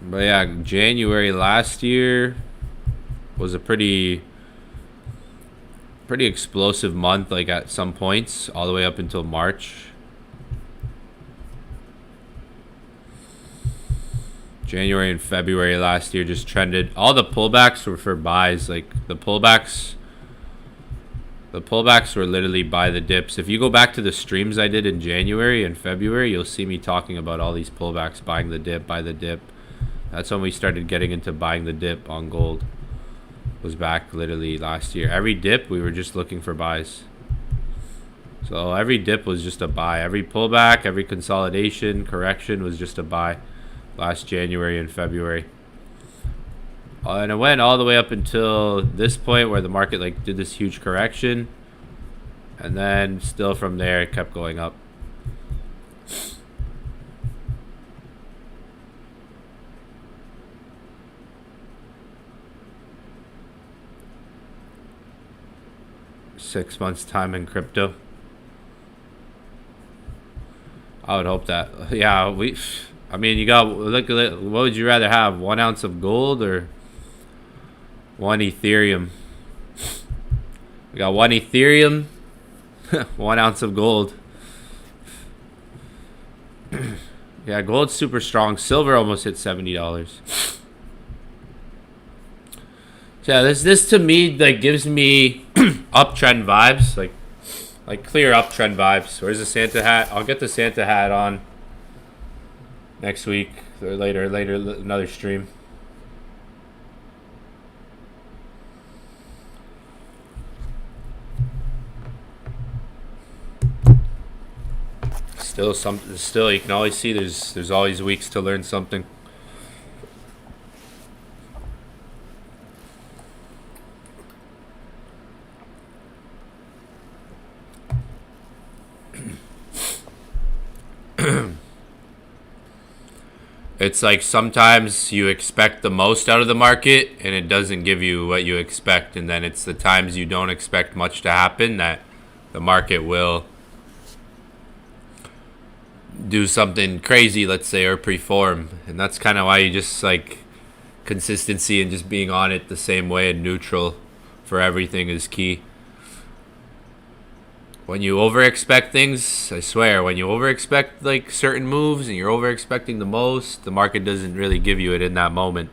But yeah, January last year was a pretty explosive month, like at some points, all the way up until March. January and February last year just trended. All the pullbacks were for buys. Like, the pullbacks were literally buy the dips. If you go back to the streams I did in January and February, you'll see me talking about all these pullbacks, buying the dip, buy the dip. That's when we started getting into buying the dip on gold. Was back literally last year. Every dip, we were just looking for buys. So every dip was just a buy. Every pullback, every consolidation, correction was just a buy last January and February. And it went all the way up until this point where the market, like, did this huge correction. And then still from there, it kept going up. Six months time in crypto. I would hope that. Yeah, I mean, you got look at it. What would you rather have? 1 ounce of gold or 1 Ethereum? We got 1 Ethereum, 1 ounce of gold. Yeah, gold's super strong. Silver almost hit $70. So yeah, this to me like gives me uptrend vibes, like clear uptrend vibes. Where's the Santa hat? I'll get the Santa hat on next week or later another stream. Still you can always see there's always weeks to learn something. It's like sometimes you expect the most out of the market and it doesn't give you what you expect, and then it's the times you don't expect much to happen that the market will do something crazy, let's say, or perform. And that's kind of why you just like consistency and just being on it the same way and neutral for everything is key. When you over expect things, I swear, when you over expect like certain moves and you're over expecting the most, the market doesn't really give you it in that moment.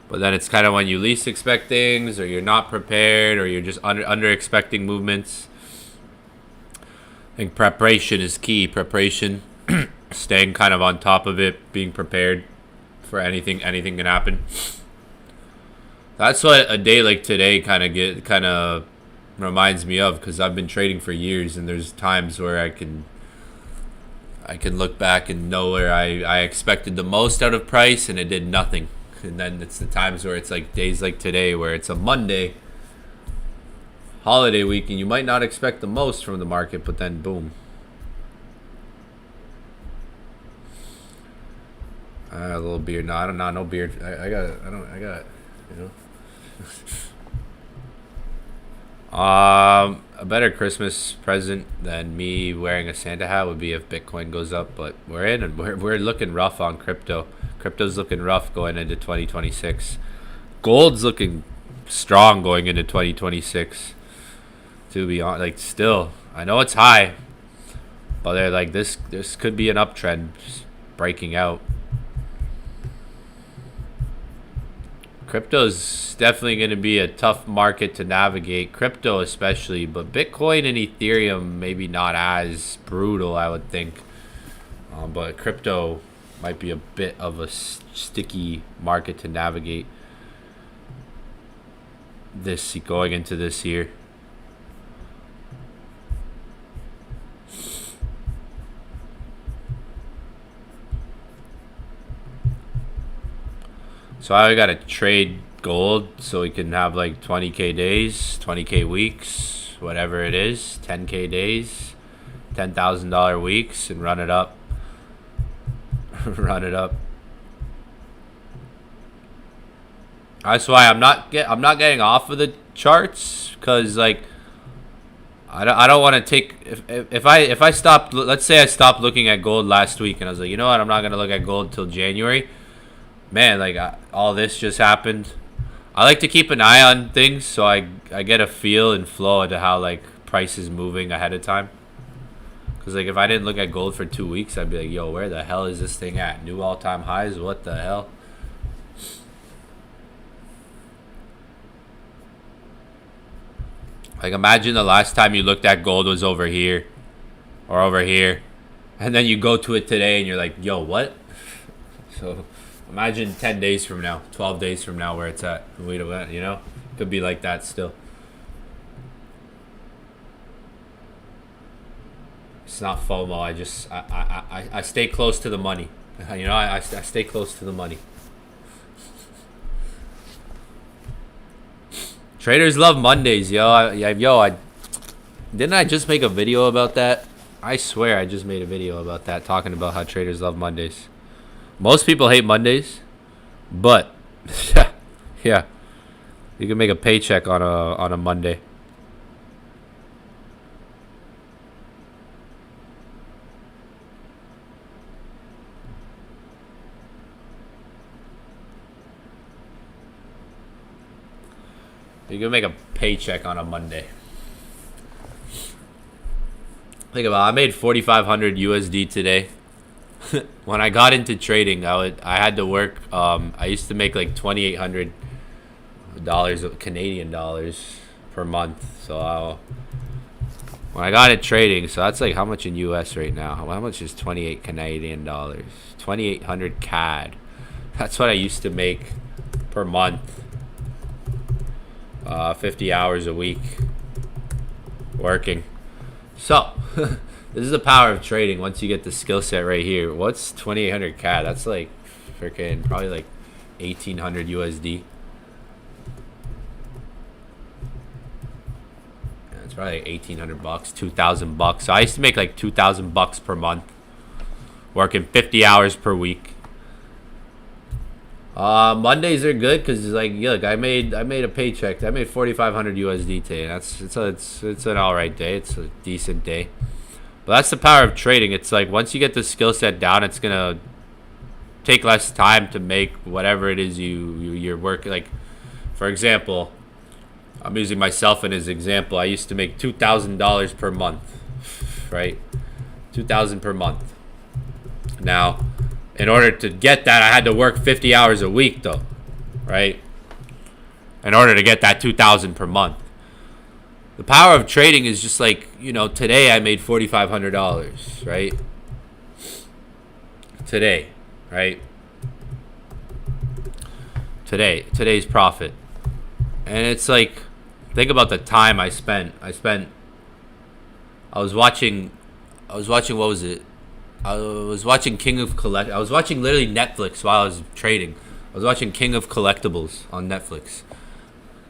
But then it's kind of when you least expect things, or you're not prepared, or you're just under expecting movements. I think preparation is key. Preparation, staying kind of on top of it, being prepared for anything can happen. That's what a day like today kind of reminds me of, because I've been trading for years, and there's times where I can look back and know where I expected the most out of price and it did nothing. And then it's the times where it's like days like today where it's a Monday holiday week and you might not expect the most from the market, but then boom. A little beard. No, I don't know. No beard. I got it. You know. A better Christmas present than me wearing a Santa hat would be if Bitcoin goes up, but we're looking rough on crypto. Crypto's looking rough going into 2026. Gold's looking strong going into 2026. To be honest, like still, I know it's high, but they're like this could be an uptrend breaking out. Crypto's definitely going to be a tough market to navigate, crypto especially, but Bitcoin and Ethereum maybe not as brutal, I would think. But crypto might be a bit of a sticky market to navigate this going into this year. So I gotta trade gold so we can have like 20K days, 20K weeks, whatever it is, 10K days, $10,000 weeks, and run it up. Run it up. That's why I'm not getting off of the charts, because like I don't want to take if I stopped, let's say I stopped looking at gold last week and I was like, you know what, I'm not gonna look at gold till January. Man, like all this just happened. I like to keep an eye on things so I get a feel and flow into how like price is moving ahead of time. Because like if I didn't look at gold for 2 weeks, I'd be like, yo, where the hell is this thing at? New all-time highs? What the hell? Like imagine the last time you looked at gold was over here or over here, and then you go to it today and you're like, yo, what? So imagine 10 days from now, 12 days from now where it's at. We don't, you know, could be like that still. It's not FOMO. I stay close to the money. You know, I stay close to the money. Traders love Mondays, yo. Didn't I just make a video about that? I swear I just made a video about that, talking about how traders love Mondays. Most people hate Mondays, but yeah, you can make a paycheck on a Monday. You can make a paycheck on a Monday. Think about it, I made 4,500 USD today. When I got into trading, I had to work. I used to make like $2,800 Canadian dollars per month. So when I got into trading, so that's like how much in US right now? How much is 28 Canadian dollars? 2,800 CAD. That's what I used to make per month. 50 hours a week working. So this is the power of trading. Once you get the skill set right here, what's 2,800 CAD? That's like freaking probably like 1,800 USD. Yeah, it's probably like 1,800 bucks, 2,000 bucks. So I used to make like 2,000 bucks per month, working 50 hours per week. Mondays are good because like, look, I made a paycheck. I made 4,500 USD today. It's an all right day. It's a decent day. But that's the power of trading. It's like once you get the skill set down, it's gonna take less time to make whatever it is you're working. Like, for example, I'm using myself as an example. I used to make $2,000 per month, right? $2,000 per month. Now, in order to get that, I had to work 50 hours a week, though, right? In order to get that $2,000 per month. The power of trading is just like, today I made $4,500, right? Today, right? Today's profit. And it's like, think about the time I spent. I was watching, what was it? I was watching I was watching literally Netflix while I was trading. I was watching King of Collectibles on Netflix.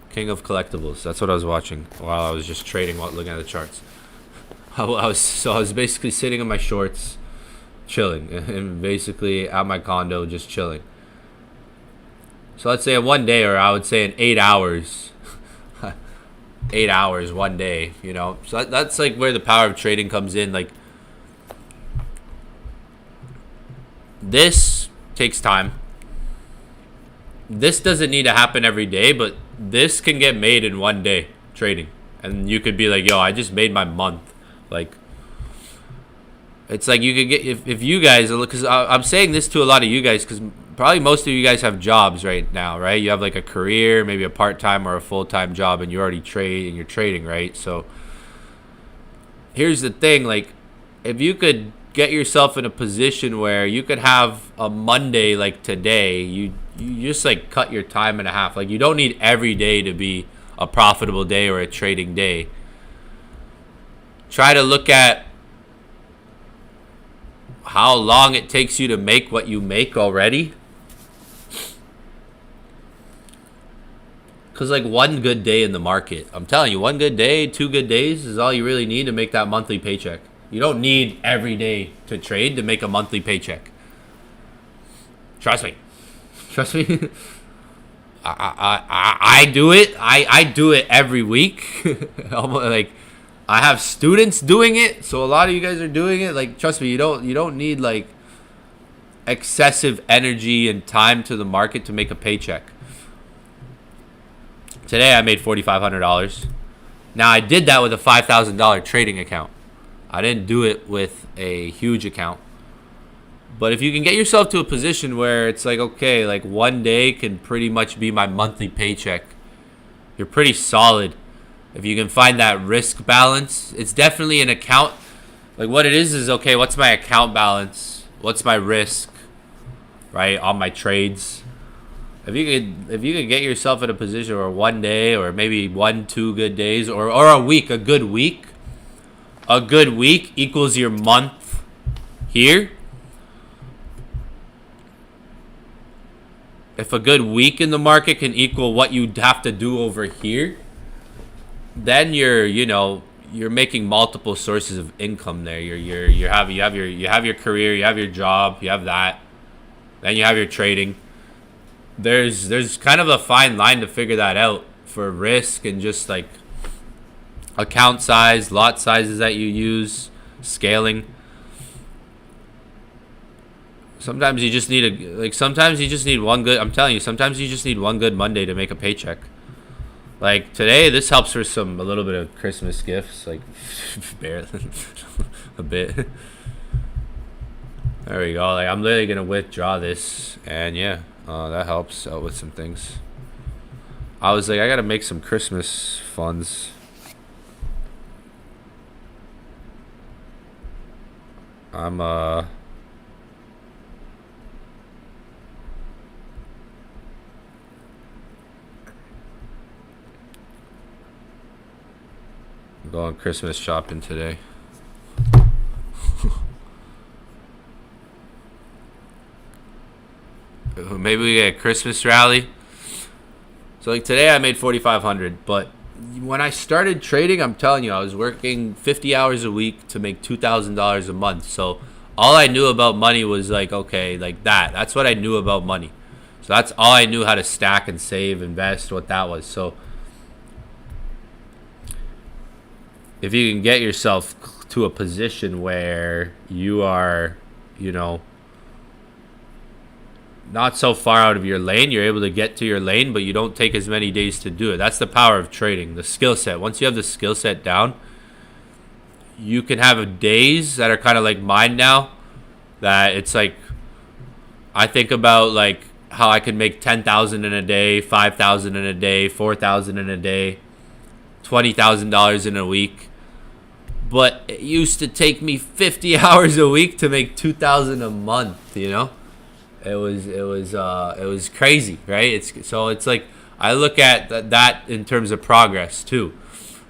King of Collectibles. That's what I was watching while I was just trading, while looking at the charts. I was basically sitting in my shorts, chilling, and basically at my condo, just chilling. So let's say in one day, or I would say in 8 hours, 8 hours one day. So that's like where the power of trading comes in. Like, this takes time. This doesn't need to happen every day, but this can get made in one day trading. And you could be like, yo, I just made my month. Like, it's like you could get, if you guys, because I'm saying this to a lot of you guys, because probably most of you guys have jobs right now, right? You have like a career, maybe a part-time or a full-time job, and you already trade and you're trading, right? So here's the thing, like, if you could get yourself in a position where you could have a Monday like today, you just like cut your time in half. Like, you don't need every day to be a profitable day or a trading day. Try to look at how long it takes you to make what you make already. Because like one good day in the market, I'm telling you, one good day, 2 good days is all you really need to make that monthly paycheck. You don't need every day to trade to make a monthly paycheck. Trust me. I do it. I do it every week. Like, I have students doing it, so a lot of you guys are doing it. Like, trust me, you don't need like excessive energy and time to the market to make a paycheck. Today I made $4,500. Now, I did that with a $5,000 trading account. I didn't do it with a huge account. But if you can get yourself to a position where it's like, okay, like one day can pretty much be my monthly paycheck, you're pretty solid. If you can find that risk balance, it's definitely an account. Like, what it is okay, what's my account balance? What's my risk, right, on my trades? If you could get yourself in a position where one day or maybe 1-2 good days or a week, a good week equals your month here. If a good week in the market can equal what you'd have to do over here, then you're making multiple sources of income there. You have your career, you have your job, you have that. Then you have your trading. There's kind of a fine line to figure that out for risk and just like account size, lot sizes that you use, scaling. Sometimes you just need one good, I'm telling you, sometimes you just need one good Monday to make a paycheck. Like today, this helps for a little bit of Christmas gifts, like barely a bit. There we go. Like I'm literally gonna withdraw this, and yeah, that helps out with some things. I was like, I gotta make some Christmas funds. I'm going Christmas shopping today. Maybe we get a Christmas rally. So like today I made 4,500, but when I started trading, I'm telling you, I was working 50 hours a week to make $2,000 a month. So all I knew about money was like, okay, like that. That's what I knew about money. So that's all I knew how to stack and save, invest, what that was. So if you can get yourself to a position where you are, you know, not so far out of your lane, you're able to get to your lane, but you don't take as many days to do it. That's the power of trading, the skill set. Once you have the skill set down, you can have days that are kind of like mine now, that it's like, I think about like how I could make 10,000 in a day, 5,000 in a day, 4,000 in a day, $20,000 in a week. But it used to take me 50 hours a week to make 2,000 a month, you know? It was crazy, right? It's like I look at that in terms of progress too,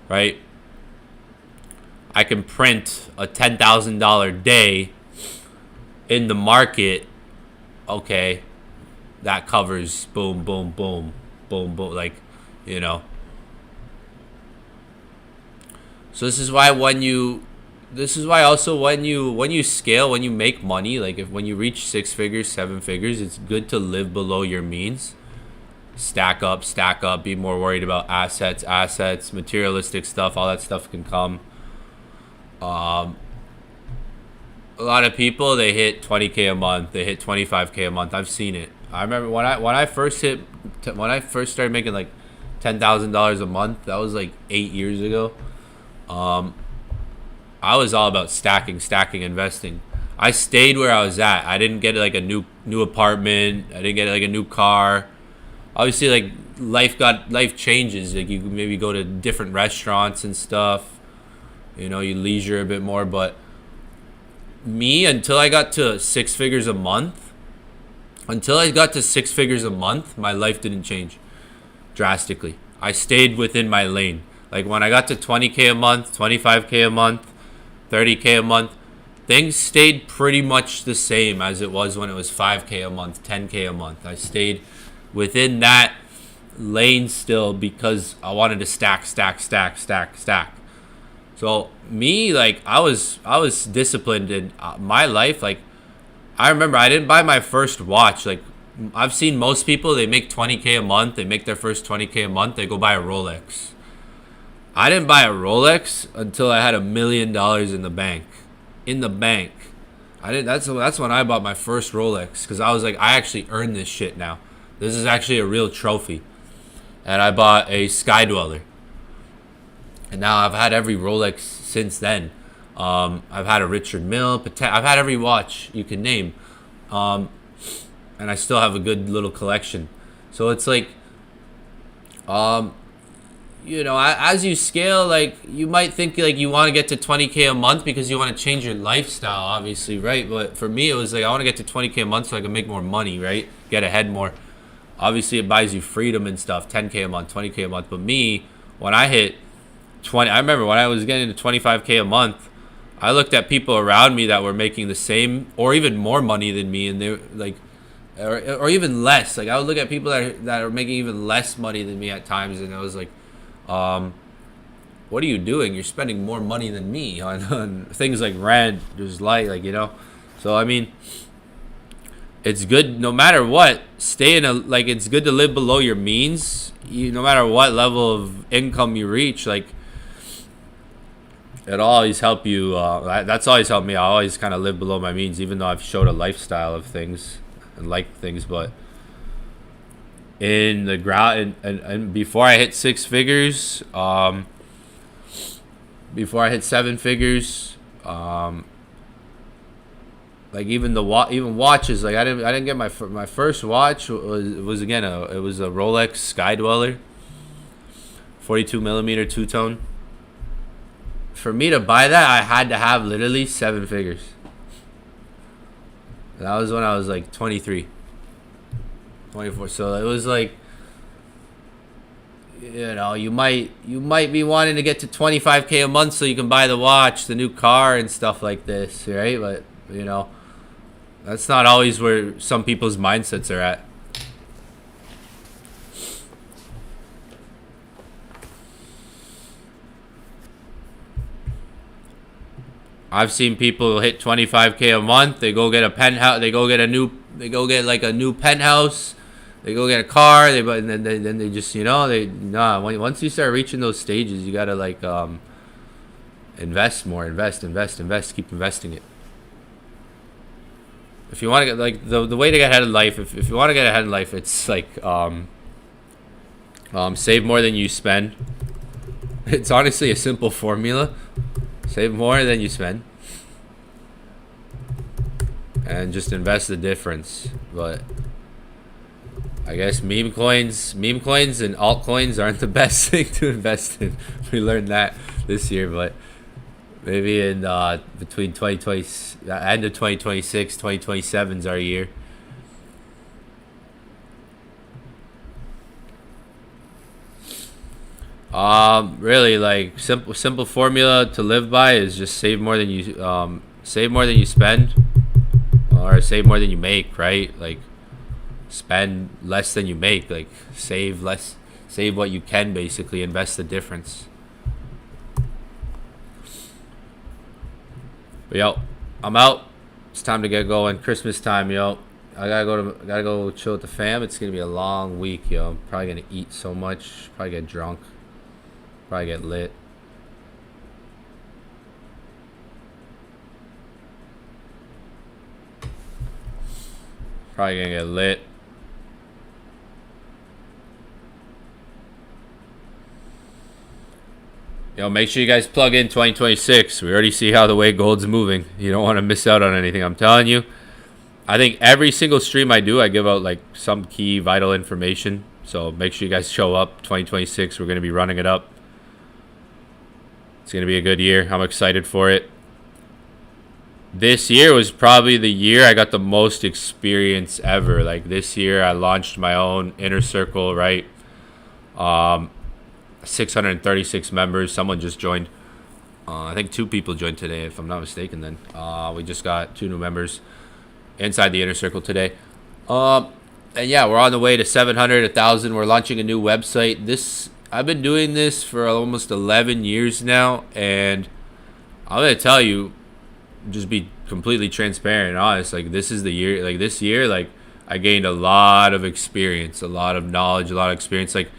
right? I can print a $10,000 day in the market. Okay, that covers boom, boom, boom, boom, boom, like, you know. So this is why when you scale, when you make money, like when you reach 6 figures, 7 figures, it's good to live below your means. Stack up, be more worried about assets, materialistic stuff, all that stuff can come. A lot of people, they hit 20K a month, they hit 25K a month. I've seen it. I remember when I first started making like $10,000 a month, that was like 8 years ago. I was all about stacking, investing. I stayed where I was at. I didn't get like a new apartment. I didn't get like a new car. Obviously, like life changes. Like you maybe go to different restaurants and stuff. You know, you leisure a bit more. But me, until I got to 6 figures a month, my life didn't change drastically. I stayed within my lane. Like when I got to 20K a month, 25K a month, 30K a month, things stayed pretty much the same as it was when it was 5K a month, 10K a month. I stayed within that lane still because I wanted to stack. So me, like I was disciplined in my life. Like I remember I didn't buy my first watch. Like I've seen most people, they make 20K a month, they make their first 20K a month, they go buy a Rolex. I didn't buy a Rolex until I had $1 million in the bank. That's when I bought my first Rolex, because I was like, I actually earned this shit now. This is actually a real trophy. And I bought a Sky Dweller. And now I've had every Rolex since then. I've had a Richard Mille, I've had every watch you can name. And I still have a good little collection. So it's like, you know, as you scale, like you might think like you want to get to 20K a month because you want to change your lifestyle, obviously, right? But for me, it was like I want to get to 20K a month so I can make more money, right? Get ahead more. Obviously, it buys you freedom and stuff. 10K a month, 20K a month. But me, when I hit 20, I remember when I was getting to 25K a month, I looked at people around me that were making the same or even more money than me, and they were like, or even less. Like I would look at people that are making even less money than me at times, and I was like, what are you doing? You're spending more money than me on things like rent, just like, you know. So I mean, it's good no matter what. It's good to live below your means. No matter what level of income you reach, like it always help you. That's always helped me. I always kind of live below my means, even though I've showed a lifestyle of things and like things, but in the ground, and before I hit six figures, before I hit seven figures, like even even watches, like I didn't get my first watch was again it was a Rolex Sky Dweller, 42 millimeter two tone. For me to buy that, I had to have literally seven figures. And that was when I was like 23, 24. So it was like, you know, you might be wanting to get to 25K a month so you can buy the watch, the new car, and stuff like this, right? But you know, that's not always where some people's mindsets are at. I've seen people hit 25K a month. They go get a penthouse. They go get like a new penthouse. They go get a car. And then they just, you know, once you start reaching those stages, you gotta like invest more, invest, keep investing it. If you want to get like the way to get ahead in life, if you want to get ahead in life, it's like save more than you spend. It's honestly a simple formula. Save more than you spend, and just invest the difference. But I guess meme coins and altcoins aren't the best thing to invest in. We learned that this year, but maybe in between 2020, end of 2026, 2027 is our year. Really, like simple formula to live by is just save more than you spend, or save more than you make, right? Like spend less than you make, like save less, save what you can, basically invest the difference. But yo, I'm out. It's time to get going. Christmas time, yo. I gotta go chill with the fam. It's gonna be a long week, yo. I'm probably gonna eat so much, probably get drunk. Probably get lit. Probably gonna get lit. Yo, make sure you guys plug in 2026. We already see how the way gold's moving. You don't want to miss out on anything. I'm telling you. I think every single stream I do, I give out like some key vital information. So make sure you guys show up. 2026, we're gonna be running it up. It's going to be a good year. I'm excited for it. This year was probably the year I got the most experience ever. Like this year, I launched my own inner circle, right? 636 members. Someone just joined. I think 2 people joined today, if I'm not mistaken then. We just got 2 new members inside the inner circle today. And yeah, we're on the way to 700, 1,000. We're launching a new website. I've been doing this for almost 11 years now, and I'm going to tell you, just be completely transparent and honest, like this is the year, like this year, like I gained a lot of experience, a lot of knowledge, a lot of experience. Like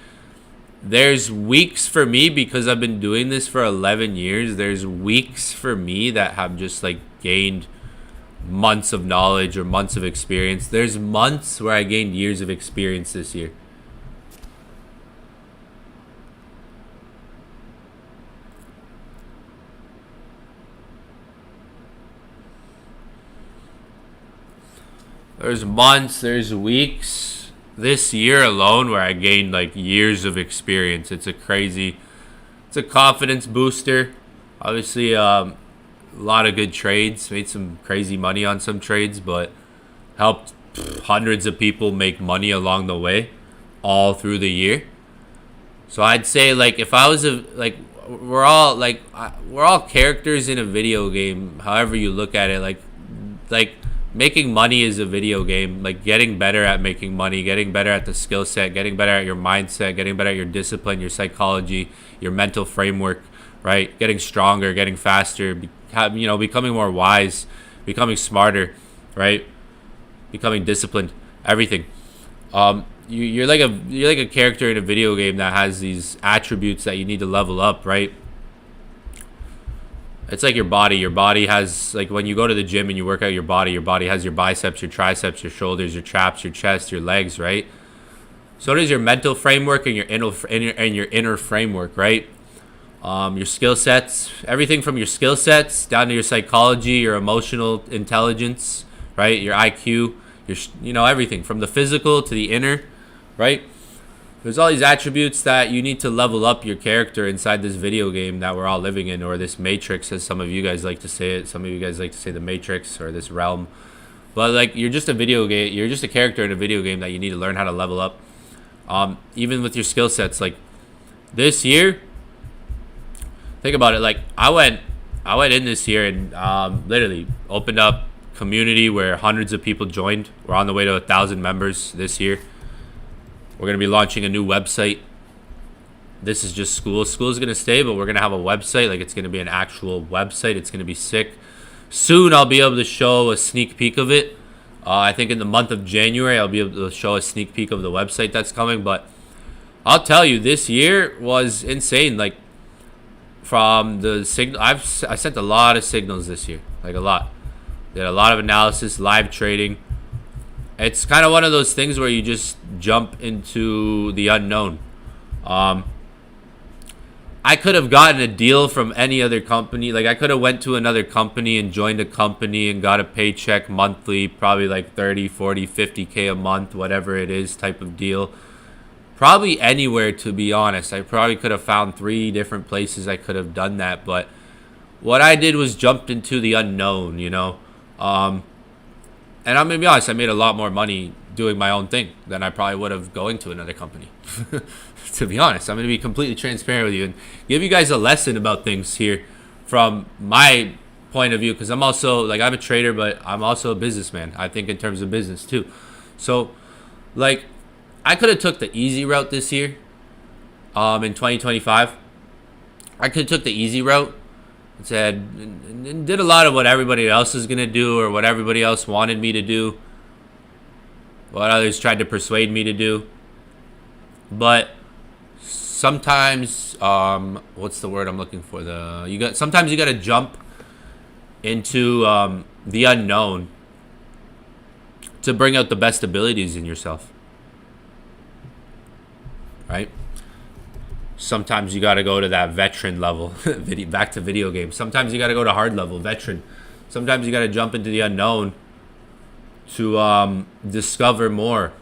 there's weeks for me, because I've been doing this for 11 years, there's weeks for me that have just like gained months of knowledge or months of experience. There's months where I gained years of experience this year. There's months, there's weeks this year alone where I gained like years of experience. It's a confidence booster. Obviously, a lot of good trades, made some crazy money on some trades, but helped hundreds of people make money along the way, all through the year. So I'd say like if I was we're all characters in a video game, however you look at it, like making money is a video game. Like getting better at making money, getting better at the skill set, getting better at your mindset, getting better at your discipline, your psychology, your mental framework, right? Getting stronger, getting faster, becoming more wise, becoming smarter, right? Becoming disciplined, everything. You're like a character in a video game that has these attributes that you need to level up, right? It's like your body. Your body has, like, when you go to the gym and you work out your body has your biceps, your triceps, your shoulders, your traps, your chest, your legs, right? So does your mental framework and your inner framework, right? Your skill sets, everything from your skill sets down to your psychology, your emotional intelligence, right? Your IQ, everything from the physical to the inner, right? There's all these attributes that you need to level up your character inside this video game that we're all living in, or this matrix, as some of you guys like to say it. Some of you guys like to say the matrix or this realm. But like, you're just a video game. You're just a character in a video game that you need to learn how to level up. Even with your skill sets, like this year, think about it. Like I went in this year and literally opened up community where hundreds of people joined. We're on the way to 1,000 members this year. We're going to be launching a new website. This is just school. School is going to stay, but we're going to have a website. Like, it's going to be an actual website. It's going to be sick. Soon, I'll be able to show a sneak peek of it. I think in the month of January, I'll be able to show a sneak peek of the website that's coming. But I'll tell you, this year was insane. Like, from the signal, I sent a lot of signals this year. Like, a lot. Did a lot of analysis, live trading. It's kind of one of those things where you just jump into the unknown. I could have gotten a deal from any other company. Like, I could have went to another company and joined a company and got a paycheck monthly, probably like 30, 40, 50K a month, whatever it is type of deal. Probably anywhere, to be honest. I probably could have found 3 different places I could have done that. But what I did was jumped into the unknown, And I'm going to be honest, I made a lot more money doing my own thing than I probably would have going to another company. To be honest, I'm going to be completely transparent with you and give you guys a lesson about things here from my point of view, because I'm also, like, I'm a trader, but I'm also a businessman. I think in terms of business too. So, like, I could have took the easy route this year in 2025. I could have took the easy route. Said and did a lot of what everybody else is gonna do, or what everybody else wanted me to do, what others tried to persuade me to do. But sometimes, what's the word I'm looking for? Sometimes you gotta jump into the unknown to bring out the best abilities in yourself, right? Sometimes you got to go to that veteran level, back to video games. Sometimes you got to go to hard level, veteran. Sometimes you got to jump into the unknown to discover more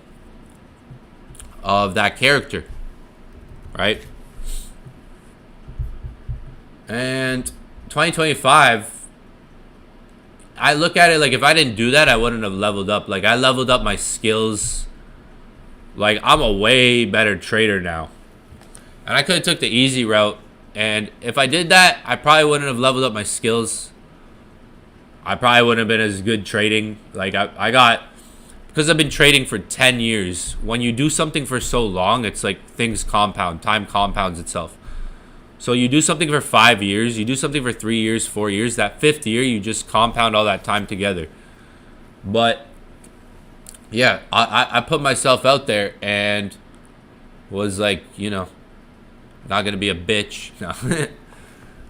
of that character, right? And 2025, I look at it like if I didn't do that, I wouldn't have leveled up. Like, I leveled up my skills. Like, I'm a way better trader now. And I could have took the easy route. And if I did that, I probably wouldn't have leveled up my skills. I probably wouldn't have been as good trading. Like, because I've been trading for 10 years. When you do something for so long, it's like things compound. Time compounds itself. So you do something for 5 years. You do something for 3 years, 4 years. That 5th year, you just compound all that time together. But, yeah, I put myself out there and was like, not going to be a bitch. No.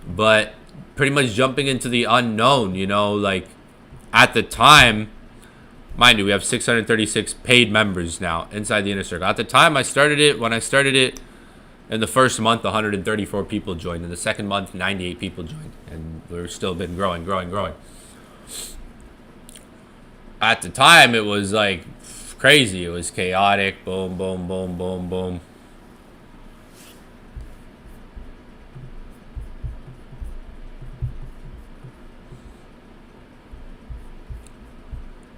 But pretty much jumping into the unknown, like at the time, mind you, we have 636 paid members now inside the inner circle. At the time when I started it, in the first month, 134 people joined. In the second month, 98 people joined. And we've still been growing. At the time, it was like crazy. It was chaotic. Boom, boom, boom, boom, boom.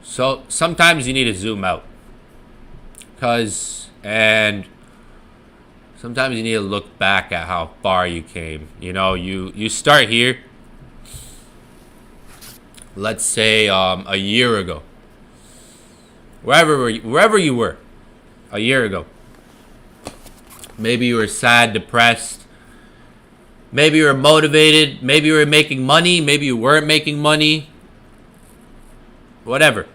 So sometimes you need to zoom out, and sometimes you need to look back at how far you came. You start here. Let's say a year ago, wherever you were, a year ago. Maybe you were sad, depressed. Maybe you were motivated. Maybe you were making money. Maybe you weren't making money. Whatever.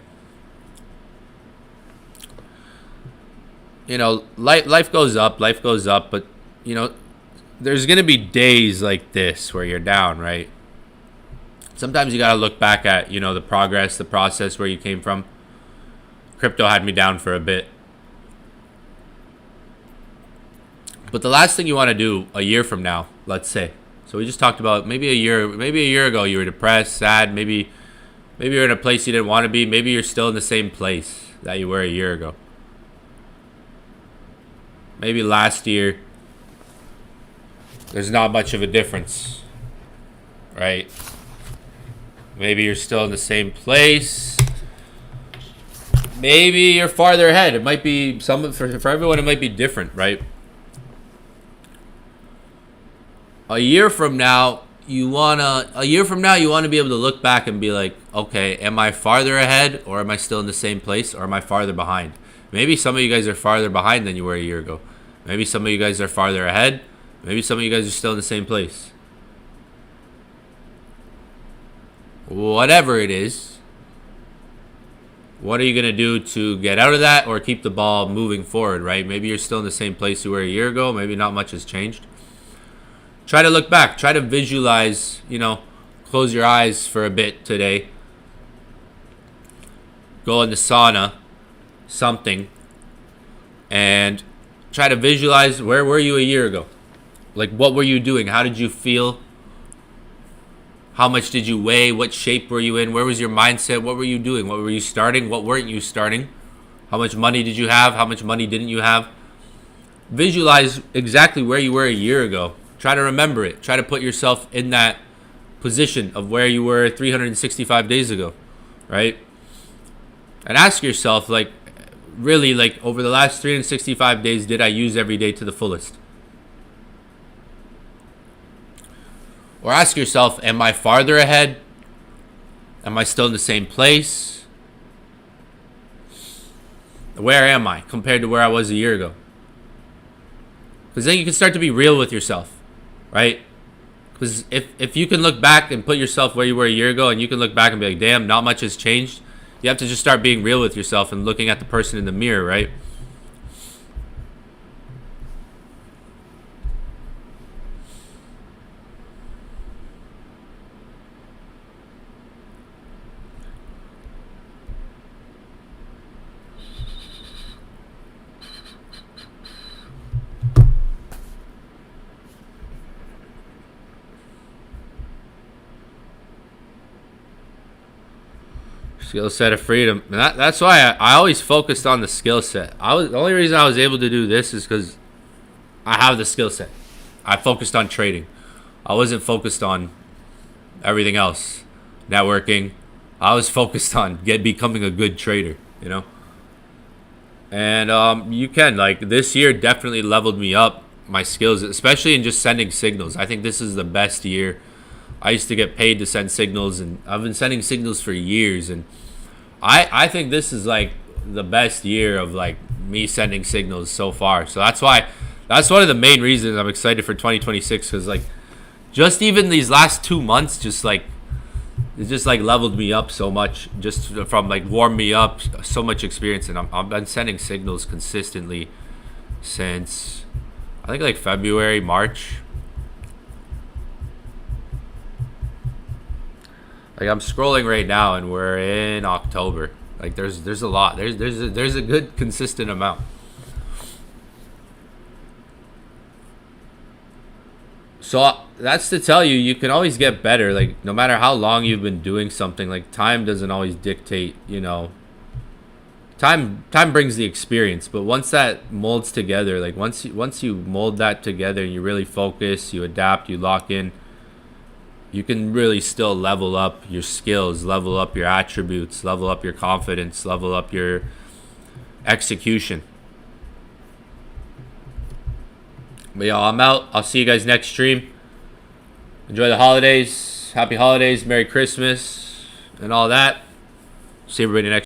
Life goes up, but, there's going to be days like this where you're down, right? Sometimes you got to look back at, the progress, the process where you came from. Crypto had me down for a bit. But the last thing you want to do a year from now, let's say. So we just talked about maybe a year ago you were depressed, sad, maybe you're in a place you didn't want to be, maybe you're still in the same place that you were a year ago. Maybe last year there's not much of a difference, right? Maybe you're still in the same place. Maybe you're farther ahead. It might be for everyone. It might be different, right? A year from now, you wanna be able to look back and be like, okay, am I farther ahead, or am I still in the same place, or am I farther behind? Maybe some of you guys are farther behind than you were a year ago. Maybe some of you guys are farther ahead. Maybe some of you guys are still in the same place. Whatever it is, what are you going to do to get out of that or keep the ball moving forward, right? Maybe you're still in the same place you were a year ago. Maybe not much has changed. Try to look back. Try to visualize, close your eyes for a bit today. Go in the sauna, something, and try to visualize where were you a year ago? Like, what were you doing? How did you feel? How much did you weigh? What shape were you in? Where was your mindset? What were you doing? What were you starting? What weren't you starting? How much money did you have? How much money didn't you have? Visualize exactly where you were a year ago. Try to remember it. Try to put yourself in that position of where you were 365 days ago, right? And ask yourself, really, over the last 365 days, did I use every day to the fullest? Or ask yourself, am I farther ahead? Am I still in the same place? Where am I compared to where I was a year ago? Because then you can start to be real with yourself, right? Because if you can look back and put yourself where you were a year ago, and you can look back and be like, damn, not much has changed. You have to just start being real with yourself and looking at the person in the mirror, right? Skill set of freedom. And that's why I always focused on the skill set. The only reason I was able to do this is because I have the skill set. I focused on trading. I wasn't focused on everything else. Networking. I was focused on becoming a good trader, And you can, this year definitely leveled me up, my skills, especially in just sending signals. I think this is the best year. I used to get paid to send signals, and I've been sending signals for years, and I think this is the best year of me sending signals so far. So that's one of the main reasons I'm excited for 2026, because just even these last 2 months it just leveled me up so much, just from warmed me up, so much experience. And I've been sending signals consistently since I think February, March. I'm scrolling right now, and we're in October. There's a lot. There's a good consistent amount. So that's to tell you can always get better. No matter how long you've been doing something, time doesn't always dictate. Time brings the experience, but once that molds together, once you mold that together, and you really focus, you adapt, you lock in, you can really still level up your skills, level up your attributes, level up your confidence, level up your execution. But y'all, I'm out. I'll see you guys next stream. Enjoy the holidays. Happy holidays. Merry Christmas and all that. See everybody next